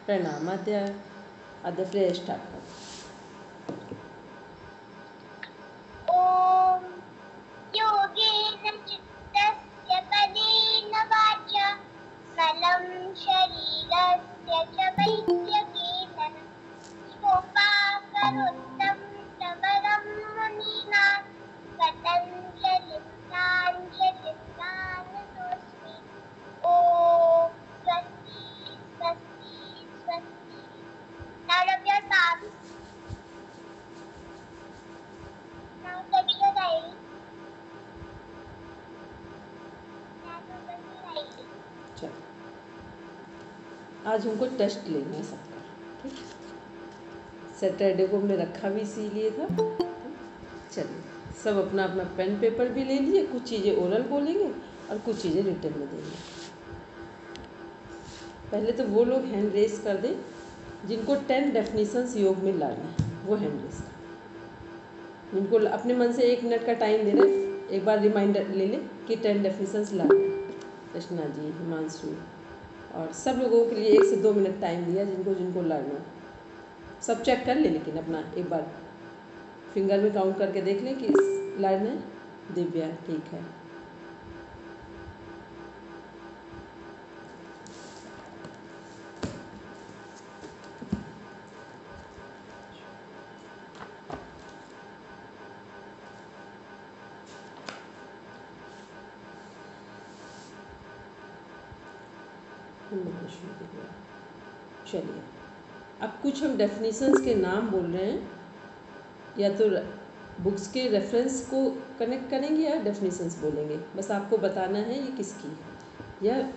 प्रणाम आद्य fresh start कर। ॐ योगेन चित्तस्य पदेन वाचा मलं शरीरस्य च वैद्यकेन योगाकरोत्तं प्रबलं मुनीनां पतञ्जलिं प्राञ्जलिर्नानतोऽस्मि। ॐ स्वस्ति स्वस्ति स्वस्ति। Now rub your palms. Now touch your eyes. Now open your eyes. चलो आज हमको टेस्ट लेना है सबका, ठीक। सैटरडे को हमने रखा भी इसीलिए था। चलिए सब अपना अपना पेन पेपर भी ले लीजिए, कुछ चीज़ें ओरल बोलेंगे और कुछ चीज़ें रिटर्न में देंगे। पहले तो वो लोग हैंड रेस कर दें जिनको 10 डेफिनेशंस योग में लाना है, वो हैंड रेस कर। जिनको अपने मन से 1 मिनट का टाइम दे रहे हैं, एक बार रिमाइंडर ले लें कि 10 डेफिनेशंस लाना है। कृष्णा जी, हिमांशु और सब लोगों के लिए 1 से 2 मिनट टाइम दिया जिनको जिनको लर्न हो। सब चेक कर ले, लेकिन अपना एक बार फिंगर में काउंट करके देख लें कि लर्न है। दिव्या ठीक है। चलिए अब कुछ हम डेफिनेशंस के नाम बोल रहे हैं, या तो बुक्स के रेफरेंस को कनेक्ट करेंगे या डेफिनेशंस बोलेंगे। बस आपको बताना है ये किसकी है, या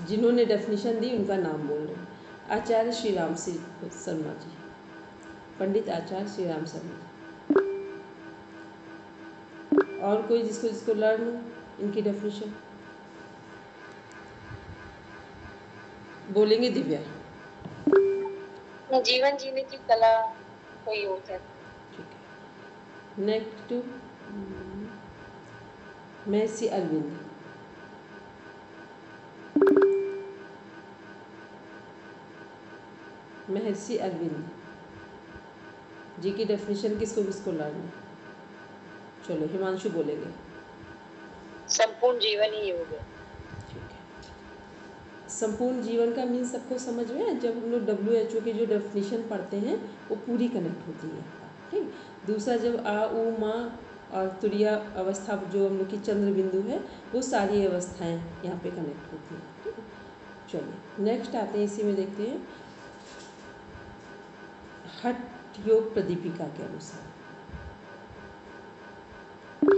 जिन्होंने डेफिनेशन दी उनका नाम बोल रहे हैं। आचार्य श्री राम शर्मा जी, पंडित आचार्य श्री राम शर्मा जी। और कोई जिसको लर्न हो इनकी डेफिनेशन बोलेंगे। दिव्या, जीवन जीने की कला का योग है। ठीक है। नेक्स्ट महर्षि अरविंद। महर्षि अरविंद जी की डेफिनेशन किसको लर्न है? चलो हिमांशु बोलेंगे। संपूर्ण जीवन ही योग है। ठीक है। संपूर्ण जीवन का मीन सबको समझ में है। जब हम लोग WHO की जो डेफिनेशन पढ़ते हैं वो पूरी कनेक्ट होती है, ठीक। दूसरा, जब आ उ मा और तुरिया अवस्था जो हम लोग की चंद्र बिंदु है, वो सारी अवस्थाएं यहाँ पे कनेक्ट होती हैं, ठीक है। चलिए नेक्स्ट आते हैं, इसी में देखते हैं हठ योग प्रदीपिका के अनुसार।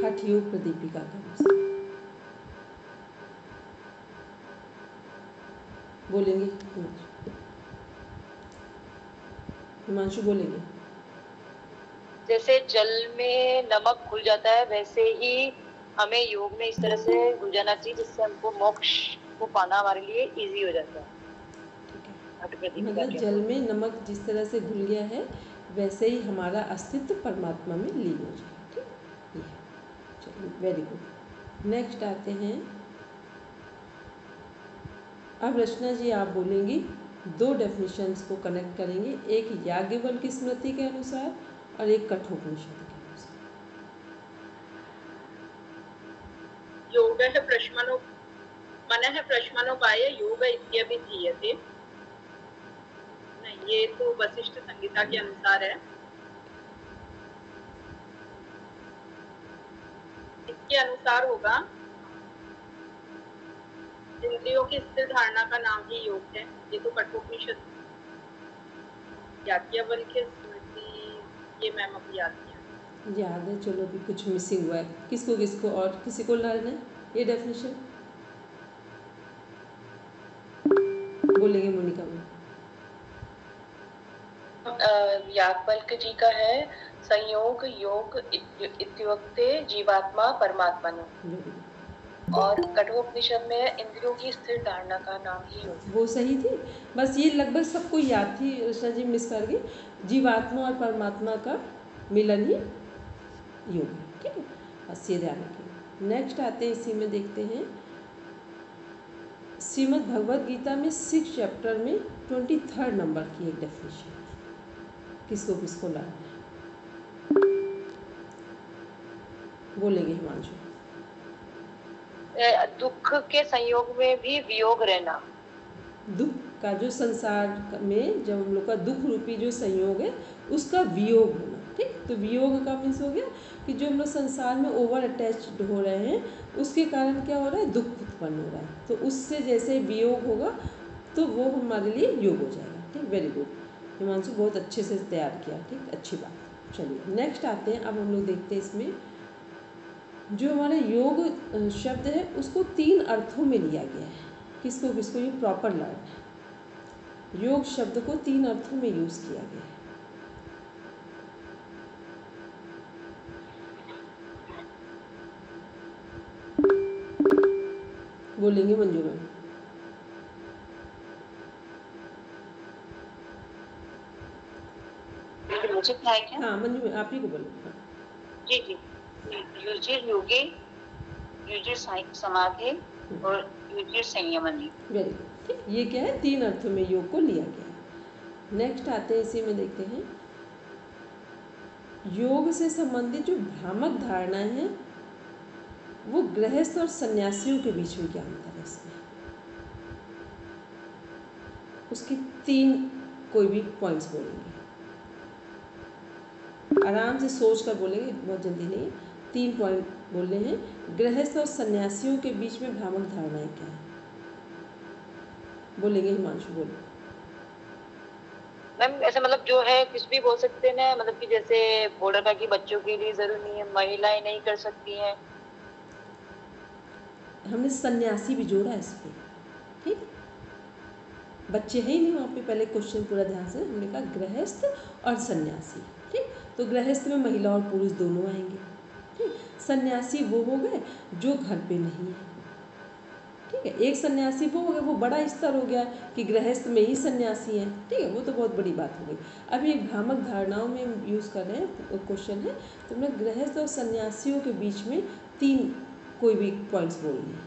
हठ योग प्रदीपिका के अनुसार बोलेंगे हिमांशु बोलेंगे। जैसे जल में नमक घुल जाता है, वैसे ही हमें योग में इस तरह से घुल जाना चाहिए जिससे हमको मोक्ष को पाना हमारे लिए इजी हो जाता है। मतलब जल में नमक जिस तरह से घुल गया है, वैसे ही हमारा अस्तित्व परमात्मा में लीन हो जाए, ठीक। ये है। चलिए वेरी गुड। नेक्स्ट आते हैं, अब रचना जी आप बोलेंगी, 2 डेफिनेशंस को कनेक्ट करेंगे, एक याज्ञवल्क्य की स्मृति के अनुसार और एक कठोपनिषद के अनुसार। योगः प्रश्मनो मनः प्रश्मनोपाय योग इत्यभिधीयते। नहीं, ये तो वशिष्ठ संहिता के अनुसार है। इसके अनुसार होगा इंद्रियों की स्थिर धारणा का नाम ही योग है। ये तो कठोपनिषद। याज्ञवल्क्य स्मृति ये मैम अभी याद किया, याद है। चलो अभी कुछ मिसिंग हुआ है। किसको और किसी को लर्न है ये डेफिनेशन? बोलेंगे मोनिका में। याज्ञवल्क्य जी का है, संयोग योग इत्युक्ते जीवात्मा परमात्मा ने। और कठोपनिषद में इंद्रियों की स्थिर धारणा का नाम ही योग। वो सही थी, बस ये लगभग सबको याद थी। रचना जी मिस कर गई। जीवात्मा और परमात्मा का मिलन ही योग है, ठीक है। बस ये ध्यान रखिए। नेक्स्ट आते हैं, इसी में देखते हैं श्रीमद् भगवद गीता में 6 चैप्टर में 23rd नंबर की एक डेफिनेशन है, किसको किसको ला है बोलेंगे हिमांशु। दुख के संयोग में भी वियोग रहना। दुख का जो संसार में जब हम लोग का दुख रूपी जो संयोग है उसका वियोग होना, ठीक। तो वियोग का मीन्स हो गया कि जो हम लोग संसार में ओवर अटैच्ड हो रहे हैं उसके कारण क्या हो रहा है, दुख उत्पन्न हो रहा है। तो उससे जैसे वियोग होगा तो वो हमारे लिए योग हो जाएगा, ठीक। वेरी गुड हिमांशु, बहुत अच्छे से तैयार किया, ठीक, अच्छी बात। चलिए नेक्स्ट आते हैं। अब हम लोग देखते हैं इसमें जो हमारे योग शब्द है उसको 3 अर्थों में लिया गया है, किसको किसको, ये प्रॉपर लर्न है। योग शब्द को 3 अर्थों में यूज किया गया है। बोलेंगे मंजू मैम। मुझे क्या है क्या? हाँ मंजू मैम आप ही को बोलो। हाँ। जी जी, युजिर योगे, युजिर समाधि और युजिर संयमनी। वेरी गुड, ठीक। ये क्या है, 3 अर्थों में योग को लिया गया है। नेक्स्ट आते हैं, इसी में देखते हैं योग से संबंधित जो भ्रामक धारणाएं हैं वो गृहस्थ और सन्यासियों के बीच में क्या अंतर है इसमें, उसकी 3 कोई भी पॉइंट्स बोलेंगे, आराम से सोच कर बोलेंगे, बहुत जल्दी नहीं। 3 पॉइंट बोलने हैं, गृहस्थ और सन्यासियों के बीच में भ्रामक धारणाएं क्या है, बोलेंगे हिमांशु। बोलो मैम। ऐसे मतलब जो है कुछ भी बोल सकते हैं ना, मतलब कि जैसे बोल रहा था कि बच्चों के लिए जरूरी नहीं है, महिलाएं नहीं कर सकती हैं। हमने सन्यासी भी जोड़ा इस पर, ठीक। बच्चे हैं ही नहीं वहाँ पे, पहले क्वेश्चन पूरा ध्यान से हमने कहा गृहस्थ और सन्यासी, ठीक। तो गृहस्थ में महिला और पुरुष दोनों आएंगे, ठीक। सन्यासी वो हो गए जो घर पे नहीं है, ठीक है। एक सन्यासी वो हो गया, वो बड़ा स्तर हो गया कि गृहस्थ में ही सन्यासी हैं, ठीक है, वो तो बहुत बड़ी बात हो गई। अभी एक भ्रामक धारणाओं में हम यूज़ कर रहे हैं, क्वेश्चन है तो हमने गृहस्थ और सन्यासियों के बीच में 3 कोई भी पॉइंट्स बोलने हैं।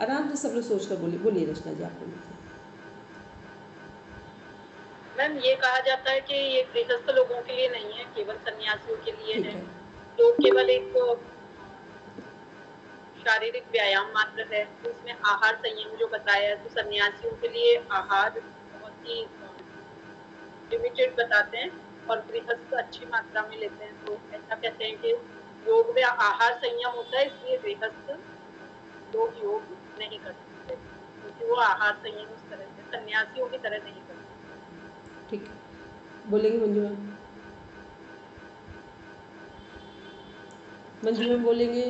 आराम से सब लोग सोच कर बोलिए। बोलिए रचना जी, आप बोलिए। मैम ये कहा जाता है कि ये गृहस्थ लोगों के लिए नहीं है, केवल सन्यासियों के लिए ठीक है। है, योग केवल एक शारीरिक व्यायाम मात्र है। तो इसमें आहार संयम जो बताया है, तो सन्यासियों के लिए आहार बहुत ही लिमिटेड बताते हैं और गृहस्थ अच्छी मात्रा में लेते हैं। तो ऐसा कहते हैं कि योग में आहार संयम होता है, इसलिए गृहस्थ लोग योग नहीं कर सकते, क्योंकि वो आहार संयम उस तरह से सन्यासियों की तरह नहीं करते। ठीक। बोलेंगे मंजू मैम। मंजू मैम बोलेंगे।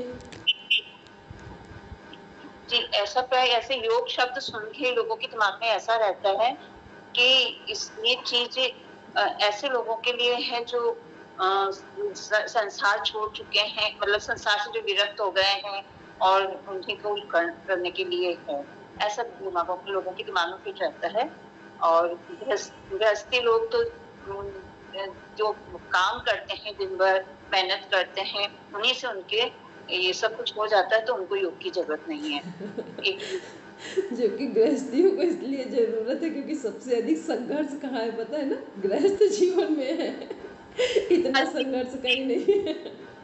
जी, ऐसा प्राय ऐसे योग शब्द सुन के लोगों के दिमाग में ऐसा रहता है कि ये चीज ऐसे लोगों के लिए है जो संसार छोड़ चुके हैं, मतलब संसार से जो विरक्त हो गए हैं और उन्हीं को करने के लिए है, ऐसा लोगों के दिमाग में फिट रहता है। और गृहस्थी लोग तो जो काम करते हैं, दिन भर मेहनत करते हैं, उन्हीं से उनके ये सब कुछ हो जाता है, तो उनको योग की जरूरत नहीं है। जबकि गृहस्थियों को इसलिए जरूरत है क्योंकि सबसे अधिक संघर्ष कहाँ है पता है ना, गृहस्थ जीवन में है। इतना संघर्ष कहीं नहीं है।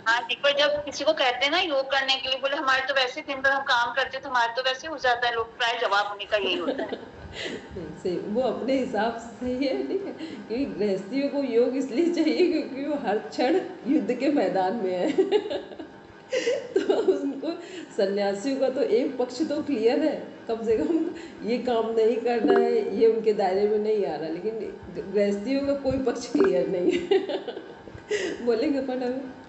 हाँ, देखो जब किसी को कहते हैं ना योग करने के लिए, बोले हमारे तो वैसे दिन भर हम काम करते तो हमारे तो वैसे हो जाता है, लोग प्राय जवाब उन्हीं का यही होता है। सही, वो अपने हिसाब से सही है, ठीक है। क्योंकि गृहस्थियों को योग इसलिए चाहिए क्योंकि वो हर क्षण युद्ध के मैदान में है। तो उनको सन्यासियों का तो एक पक्ष तो क्लियर है, कम से कम ये काम नहीं करना है, ये उनके दायरे में नहीं आ रहा, लेकिन गृहस्थियों का कोई पक्ष क्लियर नहीं है। बोलेंगे फटाफट।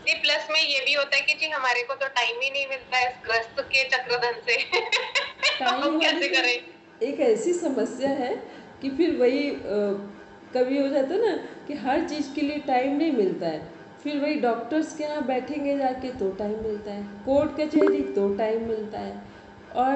जी, प्लस में ये भी होता है कि जी हमारे को तो टाइम ही नहीं मिलता है ग्रस्त के चक्रधन से। तो हम कैसे करें? एक ऐसी समस्या है कि फिर वही कभी हो जाता है ना कि हर चीज़ के लिए टाइम नहीं मिलता है, फिर वही डॉक्टर्स के यहाँ बैठेंगे जाके तो टाइम मिलता है, कोर्ट कचहरी तो टाइम मिलता है, और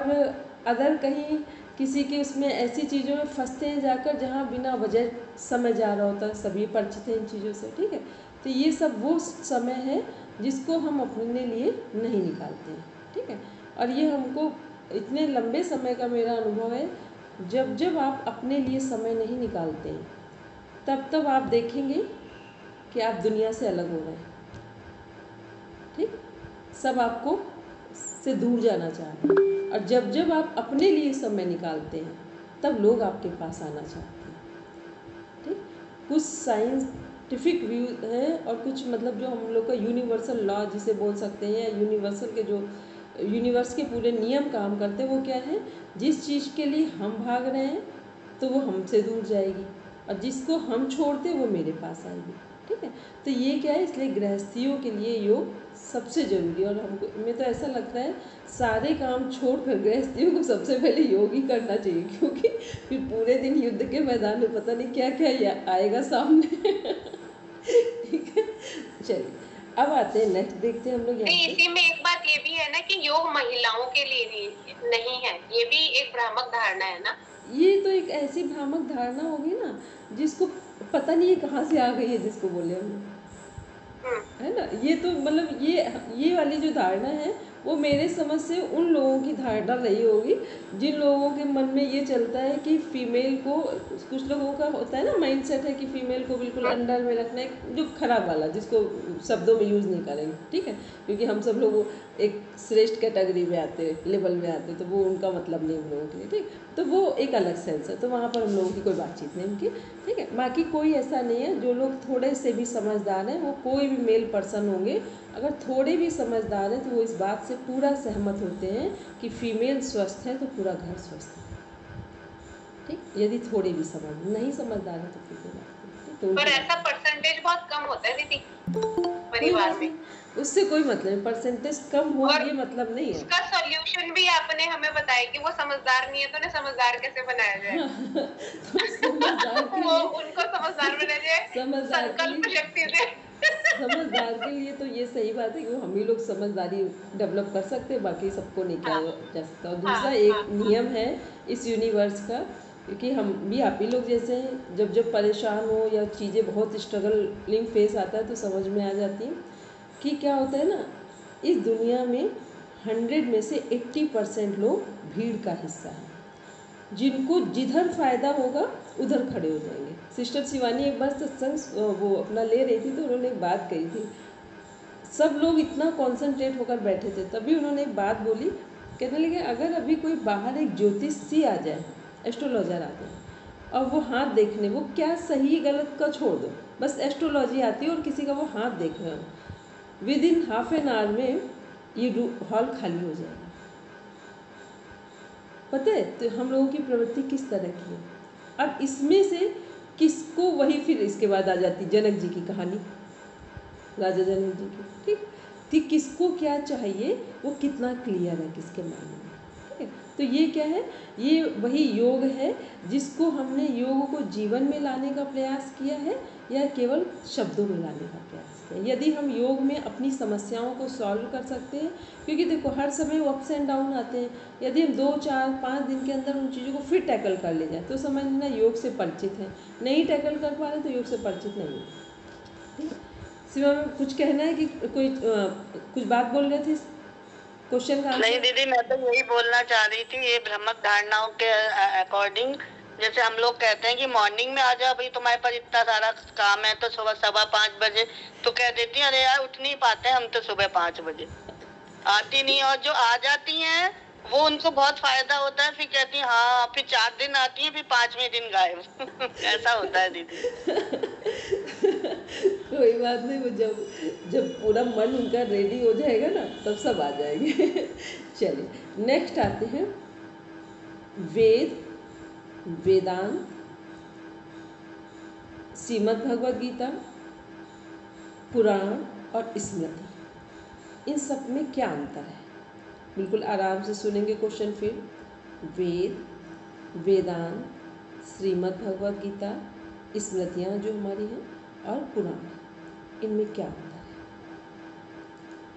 अदर कहीं किसी के उसमें ऐसी चीज़ों में फंसते हैं जाकर जहाँ बिना वजह समय जा रहा होता है। सभी परिचित हैं इन चीज़ों से, ठीक है। तो ये सब वो समय है जिसको हम अपने लिए नहीं निकालते हैं, ठीक है। और ये हमको इतने लंबे समय का मेरा अनुभव है, जब जब आप अपने लिए समय नहीं निकालते हैं, तब तब आप देखेंगे कि आप दुनिया से अलग हो रहे हैं। ठीक, सब आपको से दूर जाना चाह रहे हैं, और जब जब आप अपने लिए समय निकालते हैं, तब लोग आपके पास आना चाहते हैं। ठीक, कुछ साइंटिफिक व्यू है और कुछ मतलब जो हम लोग का यूनिवर्सल लॉ जिसे बोल सकते हैं, या यूनिवर्सल के जो यूनिवर्स के पूरे नियम काम करते हैं, वो क्या है, जिस चीज़ के लिए हम भाग रहे हैं तो वो हमसे दूर जाएगी, और जिसको हम छोड़ते वो मेरे पास आएगी। ठीक है, तो ये क्या है, इसलिए गृहस्थियों के लिए योग सबसे ज़रूरी है। और हमको मैं तो ऐसा लगता है सारे काम छोड़कर गृहस्थियों को सबसे पहले योग ही करना चाहिए, क्योंकि फिर पूरे दिन युद्ध के मैदान में पता नहीं क्या क्या आएगा सामने। ठीक है, चलिए अब आते हैं नेक्स्ट, देखते हैं हम लोग नहीं, यहाँ पे। इसी में एक बात ये भी है ना कि योग महिलाओं के लिए भी नहीं है, ये भी एक भ्रामक धारणा है ना। ये तो एक ऐसी भ्रामक धारणा होगी ना, जिसको पता नहीं ये कहाँ से आ गई है, जिसको बोले हम लोग, है ना। ये तो मतलब ये वाली जो धारणा है, वो मेरे समझ से उन लोगों की धारणा रही होगी जिन लोगों के मन में ये चलता है कि फीमेल को, कुछ लोगों का होता है ना माइंडसेट है कि फीमेल को बिल्कुल अंडर में रखना है, जो खराब वाला, जिसको शब्दों में यूज़ नहीं करेंगे। ठीक है, क्योंकि हम सब लोग एक श्रेष्ठ कैटेगरी में आते हैं, लेवल में आते हैं, तो वो उनका मतलब नहीं हम लोगों के लिए। ठीक, तो वो एक अलग सेंस है, तो वहाँ पर हम लोगों की कोई बातचीत नहीं उनकी। ठीक है, बाकी कोई ऐसा नहीं है। जो लोग थोड़े से भी समझदार हैं, वो कोई भी मेल पर्सन होंगे, अगर थोड़े भी समझदार हैं तो वो इस बात से पूरा सहमत होते हैं कि फीमेल स्वस्थ है तो पूरा घर स्वस्थ है। ठीक, यदि थोड़े भी नहीं समझदार है तो फिर कोई बात नहीं। तो पर ऐसा परसेंटेज बहुत कम होता है दीदी परिवार में, उससे कोई मतलब नहीं, परसेंटेज कम हो और ये मतलब नहीं है। उसका सॉल्यूशन भी आपने हमें बताया कि वो समझदार नहीं है, तो उन्हें समझदार कैसे बनाया जाए। तो समझदार के वो लिए उनको समझदार बनाया जाए, समझदार के संकल्प लिए शक्ति से। समझदार के लिए तो ये सही बात है कि वो हम ही लोग समझदारी डेवलप कर सकते हैं, बाकी सबको नहीं किया जा सकता। और दूसरा एक नियम है इस यूनिवर्स का, क्योंकि हम भी आप ही लोग जैसे हैं, जब जब परेशान हो या चीज़ें बहुत स्ट्रगलिंग फेस आता है तो समझ में आ जाती है कि क्या होता है ना, इस दुनिया में 100 में से 80% लोग भीड़ का हिस्सा हैं, जिनको जिधर फ़ायदा होगा उधर खड़े हो जाएंगे। सिस्टर शिवानी एक बार सत्संग वो अपना ले रही थी, तो उन्होंने एक बात कही थी, सब लोग इतना कॉन्सेंट्रेट होकर बैठे थे, तभी उन्होंने एक बात बोली, कहने लगे अगर अभी कोई बाहर एक ज्योतिषी आ जाए, एस्ट्रोलॉजर आ जाए, और वो हाथ देखने, वो क्या सही गलत का छोड़ दो, बस एस्ट्रोलॉजी आती है और किसी का वो हाथ देख रहे हो, with in half an hour में ये हॉल खाली हो जाएगा। पता है तो हम लोगों की प्रवृत्ति किस तरह की है। अब इसमें से किसको, वही फिर इसके बाद आ जाती जनक जी की कहानी, राजा जनक जी की। ठीक थी, किसको क्या चाहिए वो कितना क्लियर है किसके माइंड में। ठीक है, तो ये क्या है, ये वही योग है जिसको हमने योग को जीवन में लाने का प्रयास किया है या केवल शब्दों में लाने का प्रयास किया। यदि हम योग में अपनी समस्याओं को सॉल्व कर सकते हैं, क्योंकि देखो हर समय वो अप्स एंड डाउन आते हैं, यदि हम 2, 4, 5 दिन के अंदर उन चीज़ों को फिर टैकल कर ले जाए तो समझ लेना योग से परिचित है। नहीं टैकल कर पा रहे तो योग से परिचित नहीं है। ठीक है, सिवा में कुछ कहना है कि कोई कुछ बात बोल रहे थे क्वेश्चन का? नहीं दीदी, मैं तो यही बोलना चाह रही थी, ये भ्रामक धारणाओं के अकॉर्डिंग, जैसे हम लोग कहते हैं कि मॉर्निंग में आ जाओ भाई, तुम्हारे पास इतना सारा काम है, तो सुबह 5:15 बजे तो कह देती हैं अरे यार उठ नहीं पाते हम तो सुबह 5 बजे आती नहीं, और जो आ जाती हैं वो उनको बहुत फायदा होता है, फिर कहती हैं हाँ, फिर 4 दिन आती हैं, फिर 5वें दिन गायब। ऐसा होता है दीदी। कोई बात नहीं, वो जब पूरा मन उनका रेडी हो जाएगा ना तब सब आ जाएंगे। चलिए नेक्स्ट आते हैं, वेद, वेदांत, श्रीमद् भगवद गीता, पुराण और स्मृति, इन सब में क्या अंतर है? बिल्कुल आराम से सुनेंगे क्वेश्चन फिर। वेद, वेदांत, श्रीमद् भगवद गीता, स्मृतियाँ जो हमारी हैं, और पुराण, इनमें क्या अंतर है?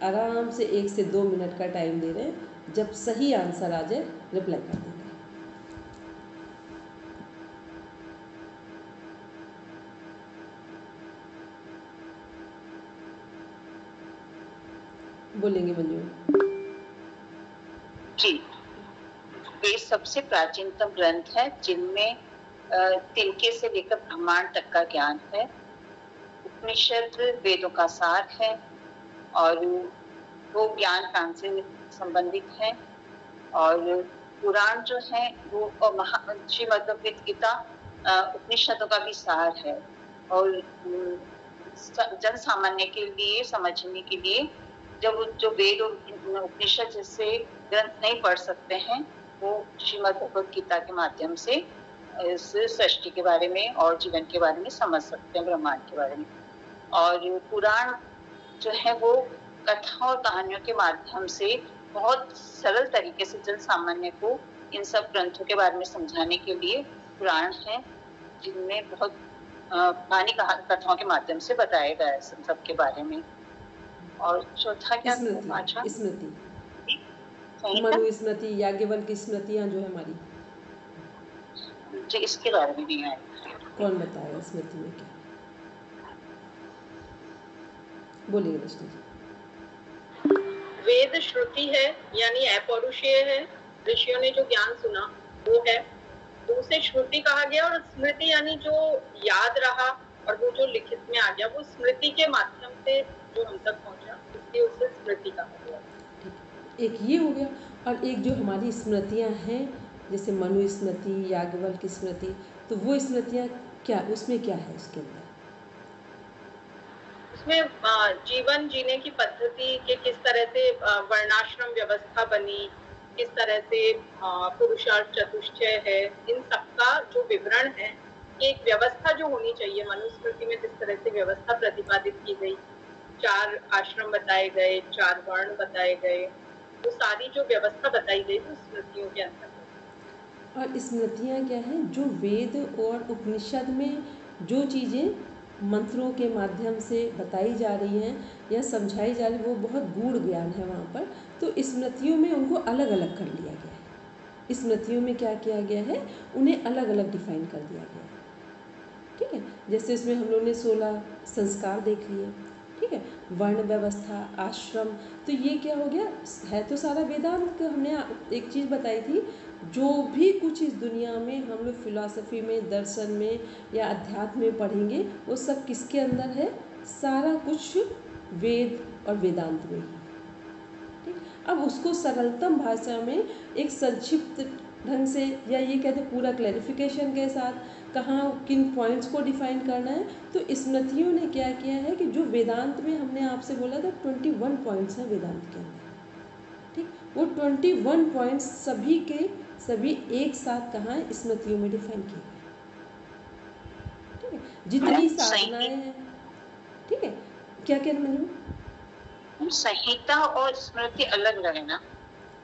आराम से 1 से 2 मिनट का टाइम दे रहे हैं, जब सही आंसर आ जाए रिप्लाई कर देंगे। बोलेंगे मंजू जी, सबसे प्राचीनतम ग्रंथ है जिनमें तिनके से लेकर ब्रह्मांड तक का ज्ञान है। उपनिषद वेदों का सार है और वो ज्ञान प्राण से संबंधित है। और पुराण जो है वो श्रीमद् भगवद गीता उपनिषदों का भी सार है। और जन सामान्य के लिए समझने के लिए जब जो वेद और उपनिषद जैसे ग्रंथ नहीं पढ़ सकते हैं वो श्रीमद् भगवद गीता के माध्यम से इस सृष्टि के बारे में और जीवन के बारे में समझ सकते हैं, ब्रह्मांड के बारे में। और पुराण जो है वो कथा और कहानियों के माध्यम से बहुत सरल तरीके से जन सामान्य को इन सब ग्रंथों के बारे में समझाने के लिए पुराण है, जिनमें बहुत कहानी कथाओं के माध्यम से बताया गया है सब के बारे में। और चौथा क्या? स्मृति, मनु स्मृति, याज्ञवल्क्य की स्मृतियाँ जो है हमारी, मुझे इसके बारे में नहीं आया। कौन बताएगा स्मृति में क्या? बोलिए कृष्ण जी। वेद श्रुति है यानी अपौरुषेय है, ऋषियों ने जो ज्ञान सुना वो है, तो उसे श्रुति कहा गया। और स्मृति यानी जो याद रहा और वो जो लिखित में आ गया वो स्मृति के माध्यम से जो हम तक पहुंचा, इसलिए उसे स्मृति कहा गया। एक ये हो गया। और एक जो हमारी स्मृतियाँ हैं जैसे मनु स्मृति, याज्ञवल्क्य की स्मृति, तो वो स्मृतियाँ क्या, उसमें क्या है उसके अंदर? उसमें जीवन जीने की पद्धति के किस तरह से वर्णाश्रम व्यवस्था बनी, किस तरह से पुरुषार्थ चतुष्टय है, इन सबका जो विवरण है, एक व्यवस्था जो होनी चाहिए। मनुस्मृति में जिस तरह से व्यवस्था प्रतिपादित की गई, 4 आश्रम बताए गए, 4 वर्ण बताए गए, वो सारी जो व्यवस्था बताई गई वो स्मृतियों के अंतर्गत। और स्मृतियाँ क्या हैं? जो वेद और उपनिषद में जो चीज़ें मंत्रों के माध्यम से बताई जा रही हैं या समझाई जा रही है, वो बहुत गूढ़ ज्ञान है वहाँ पर। तो स्मृतियों में उनको अलग अलग कर लिया गया है। स्मृतियों में क्या किया गया है? उन्हें अलग अलग डिफाइन कर दिया गया है। ठीक है, जैसे इसमें हम लोगों ने 16 संस्कार देख लिए। ठीक है, वर्ण व्यवस्था, आश्रम, तो ये क्या हो गया? है तो सारा वेदांत। हमने एक चीज़ बताई थी, जो भी कुछ इस दुनिया में हम लोग फिलॉसफी में, दर्शन में या अध्यात्म में पढ़ेंगे वो सब किसके अंदर है? सारा कुछ वेद और वेदांत में ही। ठीक, अब उसको सरलतम भाषा में एक संक्षिप्त ढंग से या ये कहते पूरा क्लैरिफिकेशन के साथ कहाँ किन पॉइंट्स को डिफाइन करना है, तो स्मृतियों ने क्या किया है कि जो वेदांत में हमने आपसे बोला था 21 पॉइंट्स हैं वेदांत के अंदर। ठीक, वो 21 पॉइंट्स सभी के सभी एक साथ कहाँ है? स्मृतियों में डिफाइन किए गए। ठीक है, जितनी साधनाएं हैं। ठीक है, क्या कहना मतलब? संहिता और स्मृति अलग अलग है ना?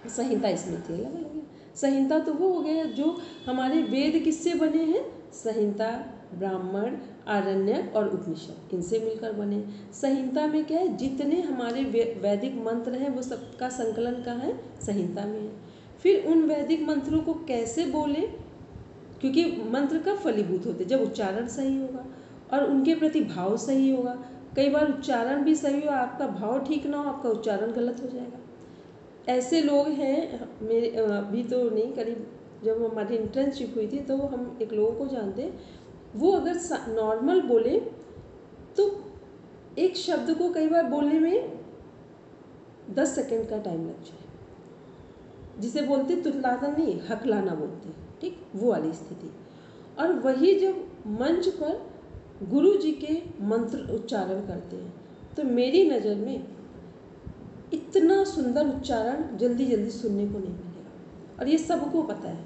संहिता स्मृति अलग अलग है। संहिता तो वो हो गया जो हमारे वेद किससे बने हैं? संहिता, ब्राह्मण, आरण्यक और उपनिषद, इनसे मिलकर बने। संहिता में क्या है? जितने हमारे वैदिक मंत्र हैं वो सबका संकलन कहाँ है? संहिता में है। फिर उन वैदिक मंत्रों को कैसे बोले, क्योंकि मंत्र कब फलीभूत होते? जब उच्चारण सही होगा और उनके प्रति भाव सही होगा। कई बार उच्चारण भी सही हो, आपका भाव ठीक ना हो, आपका उच्चारण गलत हो जाएगा। ऐसे लोग हैं मेरे, अभी तो नहीं, करीब जब हमारी इंटर्नशिप हुई थी तो हम एक लोगों को जानते हैं, वो अगर नॉर्मल बोले तो एक शब्द को कई बार बोलने में 10 सेकंड का टाइम लग जाए, जिसे बोलते तुतलाना नहीं, हकलाना बोलते। ठीक, वो वाली स्थिति। और वही जब मंच पर गुरु जी के मंत्र उच्चारण करते हैं तो मेरी नज़र में इतना सुंदर उच्चारण जल्दी जल्दी सुनने को नहीं मिलेगा, और ये सबको पता है।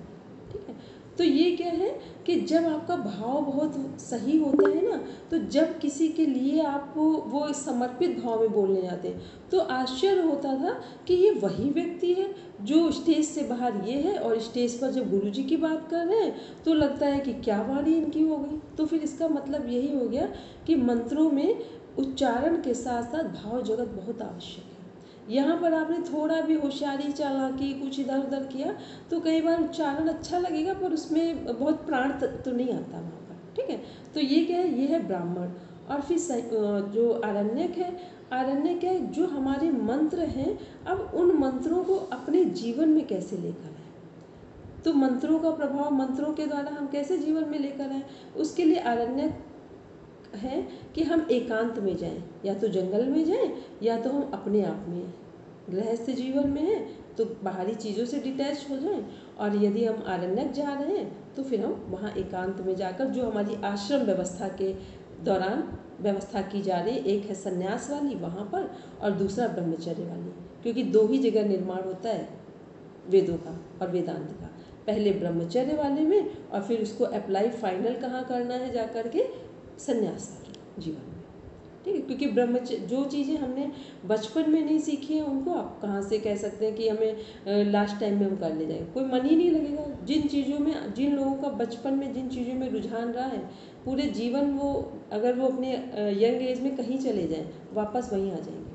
ठीक है, तो ये क्या है कि जब आपका भाव बहुत सही होता है ना, तो जब किसी के लिए आप वो समर्पित भाव में बोलने जाते हैं तो आश्चर्य होता था कि ये वही व्यक्ति है जो स्टेज से बाहर ये है, और स्टेज पर जब गुरुजी की बात कर रहे हैं तो लगता है कि क्या वाणी इनकी हो गई। तो फिर इसका मतलब यही हो गया कि मंत्रों में उच्चारण के साथ साथ भाव जगत बहुत आवश्यक है। यहाँ पर आपने थोड़ा भी होशियारी चालाकी कुछ इधर उधर किया तो कई बार उच्चारण अच्छा लगेगा पर उसमें बहुत प्राण तो नहीं आता वहाँ पर। ठीक है, तो ये क्या है? ये है ब्राह्मण। और फिर जो आरण्यक है, आरण्यक है जो हमारे मंत्र हैं, अब उन मंत्रों को अपने जीवन में कैसे लेकर आए। तो मंत्रों का प्रभाव, मंत्रों के द्वारा हम कैसे जीवन में लेकर आए, उसके लिए आरण्यक है कि हम एकांत में जाएं, या तो जंगल में जाएं या तो हम अपने आप में गृहस्थ जीवन में हैं तो बाहरी चीज़ों से डिटैच हो जाएं, और यदि हम आरण्यक जा रहे हैं तो फिर हम वहाँ एकांत में जाकर जो हमारी आश्रम व्यवस्था के दौरान व्यवस्था की जा रही, एक है संन्यास वाली वहाँ पर और दूसरा ब्रह्मचर्य वाली, क्योंकि दो ही जगह निर्माण होता है वेदों का और वेदांत का, पहले ब्रह्मचर्य वाले में और फिर उसको अप्लाई फाइनल कहाँ करना है, जा कर के संन्यास वाले जीवन में। ठीक है, क्योंकि ब्रह्मचर्य जो चीज़ें हमने बचपन में नहीं सीखी हैं उनको आप कहाँ से कह सकते हैं कि हमें लास्ट टाइम में हम कर ले जाएंगे, कोई मन ही नहीं लगेगा। जिन चीज़ों में, जिन लोगों का बचपन में जिन चीज़ों में रुझान रहा है, पूरे जीवन वो अगर वो अपने यंग एज में कहीं चले जाएं वापस वहीं आ जाएंगे।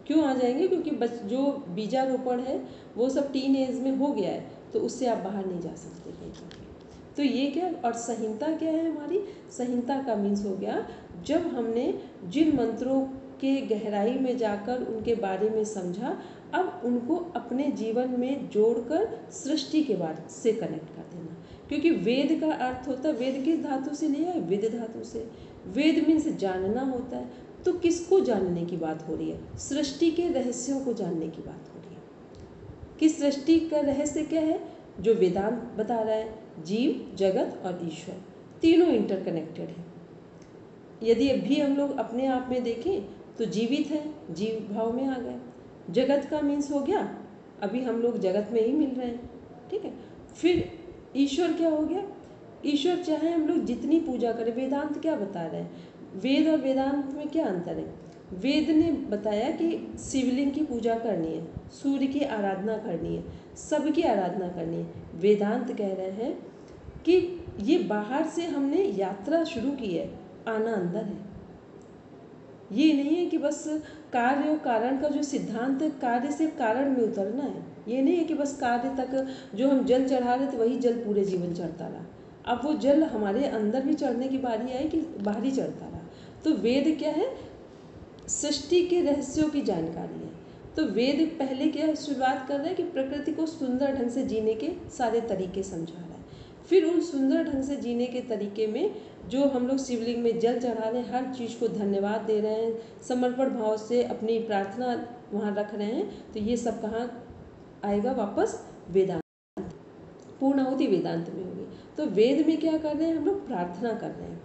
क्यों आ जाएंगे? क्योंकि जो बीजारोपण है वो सब टीन एज में हो गया है, तो उससे आप बाहर नहीं जा सकते कहीं। तो ये क्या, और संहिता क्या है हमारी? संहिता का मीन्स हो गया जब हमने जिन मंत्रों के गहराई में जाकर उनके बारे में समझा, अब उनको अपने जीवन में जोड़कर सृष्टि के बारे से कनेक्ट कर देना। क्योंकि वेद का अर्थ होता है, वेद किस धातु से लिया है? विद धातु से। वेद मीन्स जानना होता है, तो किसको जानने की बात हो रही है? सृष्टि के रहस्यों को जानने की बात हो रही है कि सृष्टि का रहस्य क्या है, जो वेदांत बता रहा है। जीव, जगत और ईश्वर तीनों इंटरकनेक्टेड है। यदि अभी हम लोग अपने आप में देखें तो जीवित है, जीव भाव में आ गए। जगत का मीन्स हो गया अभी हम लोग जगत में ही मिल रहे हैं, ठीक है। फिर ईश्वर क्या हो गया? ईश्वर चाहे हम लोग जितनी पूजा करें, वेदांत क्या बता रहे हैं? वेद और वेदांत में क्या अंतर है? वेद ने बताया कि शिवलिंग की पूजा करनी है, सूर्य की आराधना करनी है, सबकी आराधना करनी है। वेदांत कह रहे हैं कि ये बाहर से हमने यात्रा शुरू की है, आना अंदर है। ये नहीं है कि बस कार्य और कारण का जो सिद्धांत है, कार्य से कारण में उतरना है। ये नहीं है कि बस कार्य तक जो हम जल चढ़ा रहे थे वही जल पूरे जीवन चढ़ता रहा। अब वो जल हमारे अंदर भी चढ़ने की बारी आई कि बाहरी चढ़ता रहा। तो वेद क्या है? सृष्टि के रहस्यों की जानकारी है। तो वेद पहले क्या शुरुआत कर रहा है कि प्रकृति को सुंदर ढंग से जीने के सारे तरीके समझा रहा है। फिर उन सुंदर ढंग से जीने के तरीके में जो हम लोग शिवलिंग में जल चढ़ा रहे हैं, हर चीज़ को धन्यवाद दे रहे हैं, समर्पण भाव से अपनी प्रार्थना वहाँ रख रहे हैं, तो ये सब कहाँ आएगा? वापस वेदांत, पूर्णाहुति वेदांत में होगी। तो वेद में क्या कर रहे हैं हम लोग? प्रार्थना कर रहे हैं।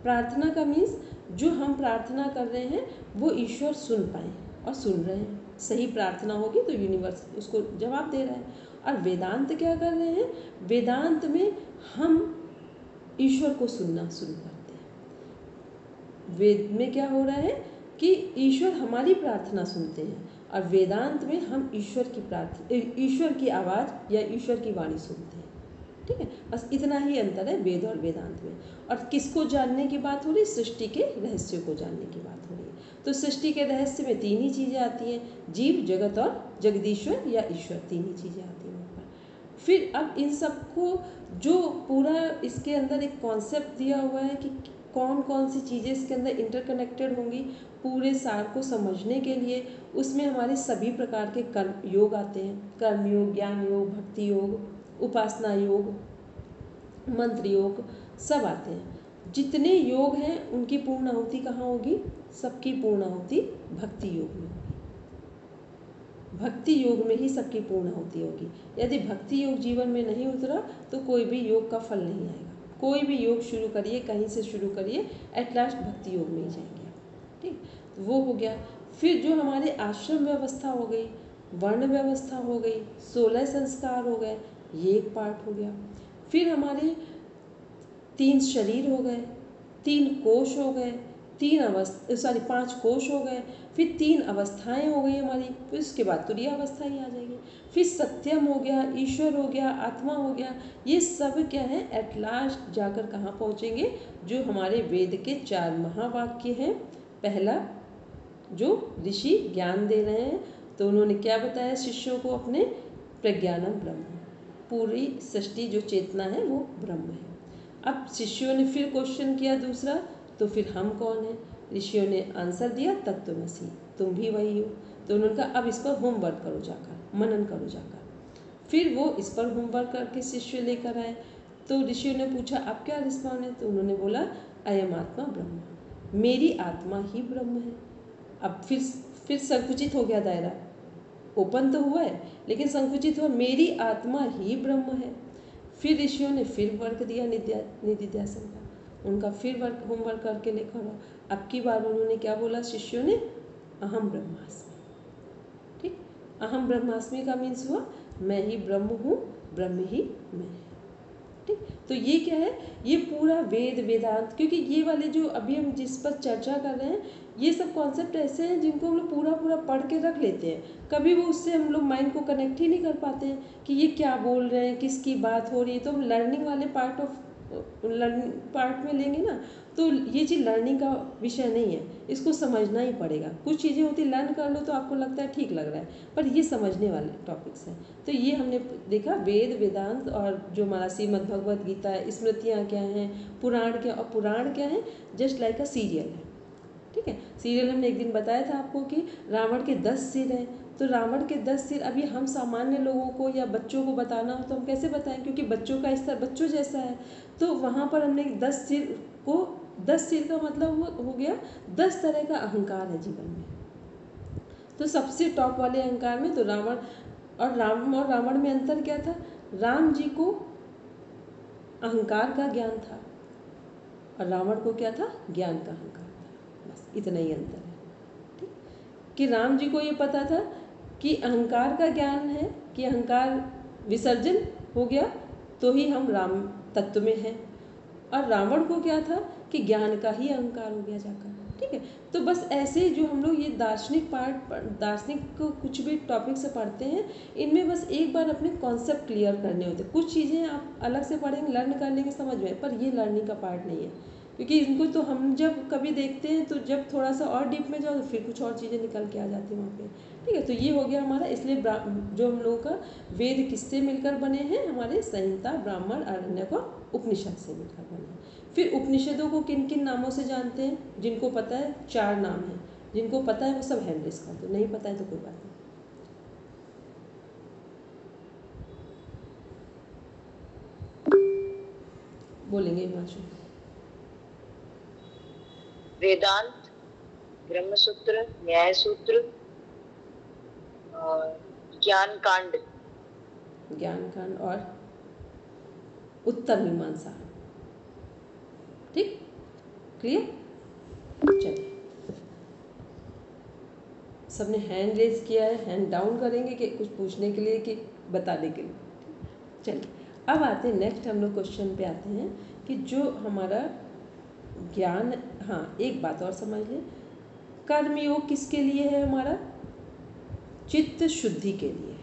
प्रार्थना का मीन्स जो हम प्रार्थना कर रहे हैं वो ईश्वर सुन पाए, और सुन रहे हैं। सही प्रार्थना होगी तो यूनिवर्स उसको जवाब दे रहा है। और वेदांत क्या कर रहे हैं? वेदांत में हम ईश्वर को सुनना शुरू करते हैं। वेद में क्या हो रहा है कि ईश्वर हमारी प्रार्थना सुनते हैं, और वेदांत में हम ईश्वर की आवाज़ या ईश्वर की वाणी सुनते हैं। ठीक है, बस इतना ही अंतर है वेद और वेदांत में। और किसको जानने की बात हो रही? सृष्टि के रहस्यों को जानने की बात हो रही है। तो सृष्टि के रहस्य में तीन ही चीज़ें आती हैं, जीव, जगत और जगदीश्वर या ईश्वर, तीन ही चीज़ें आती हैं ऊपर। फिर अब इन सबको जो पूरा इसके अंदर एक कॉन्सेप्ट दिया हुआ है कि कौन कौन सी चीज़ें इसके अंदर इंटरकनेक्टेड होंगी, पूरे सार को समझने के लिए उसमें हमारे सभी प्रकार के कर्म योग आते हैं। कर्म योग, ज्ञान योग, भक्ति योग, उपासना योग, मंत्र योग, सब आते हैं। जितने योग हैं उनकी पूर्णाहुति कहाँ होगी? सबकी पूर्णाहुति भक्ति योग में होगी। भक्ति योग में ही सबकी पूर्णाहुति होगी। यदि भक्ति योग जीवन में नहीं उतरा तो कोई भी योग का फल नहीं आएगा। कोई भी योग शुरू करिए, कहीं से शुरू करिए, एट लास्ट भक्ति योग में ही जाएंगे। ठीक, तो वो हो गया। फिर जो हमारे आश्रम व्यवस्था हो गई, वर्ण व्यवस्था हो गई, 16 संस्कार हो गए, ये एक पार्ट हो गया। फिर हमारे 3 शरीर हो गए, 3 कोश हो गए, 5 कोश हो गए, फिर 3 अवस्थाएं हो गई हमारी, फिर उसके बाद तुरीय अवस्था ही आ जाएगी। फिर सत्यम हो गया, ईश्वर हो गया, आत्मा हो गया। ये सब क्या है? एट लास्ट जाकर कहाँ पहुँचेंगे? जो हमारे वेद के 4 महावाक्य हैं। पहला, जो ऋषि ज्ञान दे रहे हैं, तो उन्होंने क्या बताया शिष्यों को अपने? प्रज्ञानम ब्रह्म, पूरी सृष्टि जो चेतना है वो ब्रह्म है। अब शिष्यों ने फिर क्वेश्चन किया दूसरा, तो फिर हम कौन हैं? ऋषियों ने आंसर दिया, तत्त्वमसि, तुम भी वही हो। तो उन्होंने कहा अब इस पर होमवर्क करो, जाकर मनन करो जाकर। फिर वो इस पर होमवर्क करके शिष्य लेकर आए। तो ऋषियों ने पूछा आप क्या रिस्पॉन्ड है, तो उन्होंने बोला अयम आत्मा ब्रह्म, मेरी आत्मा ही ब्रह्म है। अब फिर संकुचित हो गया दायरा, ओपन तो हुआ है लेकिन संकुचित हुआ, मेरी आत्मा ही ब्रह्म है। फिर ऋषियों ने फिर वर्क दिया निधिध्यासन का, उनका फिर होमवर्क करके लेकर आओ। अब की बार उन्होंने क्या बोला शिष्यों ने, अहम ब्रह्मास्मि। ठीक, अहम ब्रह्मास्मि का मीन्स हुआ मैं ही ब्रह्म हूँ, ब्रह्म ही मैं है। ठीक, तो ये क्या है, ये पूरा वेद वेदांत, क्योंकि ये वाले जो अभी हम जिस पर चर्चा कर रहे हैं ये सब कॉन्सेप्ट ऐसे हैं जिनको हम लोग पूरा पढ़ के रख लेते हैं, कभी वो उससे हम लोग माइंड को कनेक्ट ही नहीं कर पाते हैं कि ये क्या बोल रहे हैं, किसकी बात हो रही है। तो हम लर्निंग वाले लर्निंग पार्ट में लेंगे ना, तो ये चीज़ लर्निंग का विषय नहीं है, इसको समझना ही पड़ेगा। कुछ चीज़ें होती लर्न कर लो तो आपको लगता है ठीक लग रहा है, पर ये समझने वाले टॉपिक्स हैं। तो ये हमने देखा वेद वेदांत और जो हमारा श्रीमद् भगवत गीता है, स्मृतियाँ क्या हैं, पुराण क्या, और पुराण क्या है, जस्ट लाइक अ सीरियल है। ठीक है, सीरियल हमने एक दिन बताया था आपको कि रावण के 10 सिर हैं, तो रावण के 10 सिर अभी हम सामान्य लोगों को या बच्चों को बताना हो तो हम कैसे बताएं, क्योंकि बच्चों का स्तर बच्चों जैसा है। तो वहाँ पर हमने 10 सिर को, 10 सिर का मतलब हो गया 10 तरह का अहंकार है जीवन में। तो सबसे टॉप वाले अहंकार में तो रावण और रावण में अंतर क्या था, राम जी को अहंकार का ज्ञान था और रावण को क्या था, ज्ञान का अहंकार था, बस इतना ही अंतर है। ठीक, कि राम जी को ये पता था कि अहंकार का ज्ञान है, कि अहंकार विसर्जन हो गया तो ही हम राम तत्व में हैं, और रावण को क्या था कि ज्ञान का ही अहंकार हो गया जाकर। ठीक है, तो बस ऐसे जो हम लोग ये दार्शनिक को कुछ भी टॉपिक से पढ़ते हैं, इनमें बस एक बार अपने कॉन्सेप्ट क्लियर करने होते हैं। कुछ चीज़ें आप अलग से पढ़ेंगे, लर्न कर लेंगे, समझ में, पर ये लर्निंग का पार्ट नहीं है, क्योंकि इनको तो हम जब कभी देखते हैं तो जब थोड़ा सा और डीप में जाओ तो फिर कुछ और चीज़ें निकल के आ जाती हैं वहाँ पे। ठीक है, तो ये हो गया हमारा। इसलिए जो हम लोगों का वेद किससे मिलकर बने हैं, हमारे संहिता, ब्राह्मण, आरण्यक और उपनिषद से मिलकर बने हैं। फिर उपनिषदों को किन किन नामों से जानते हैं, जिनको पता है 4 नाम हैं, जिनको पता है वो सब हैंड रेस कर दो, नहीं पता है तो कोई बात नहीं। बोलेंगे हिमांशु। वेदांत, ब्रह्मसूत्र, न्याय सूत्र, ज्ञान कांड और उत्तर मीमांसा। ठीक, क्लियर। चलिए, सबने हैंड रेज किया है, हैंड डाउन करेंगे कि कुछ पूछने के लिए कि बताने के लिए। चलिए, अब आते हैं नेक्स्ट, हम लोग क्वेश्चन पे आते हैं कि जो हमारा ज्ञान, हाँ एक बात और समझ लें, कर्मयोग किसके लिए है, हमारा चित्त शुद्धि के लिए।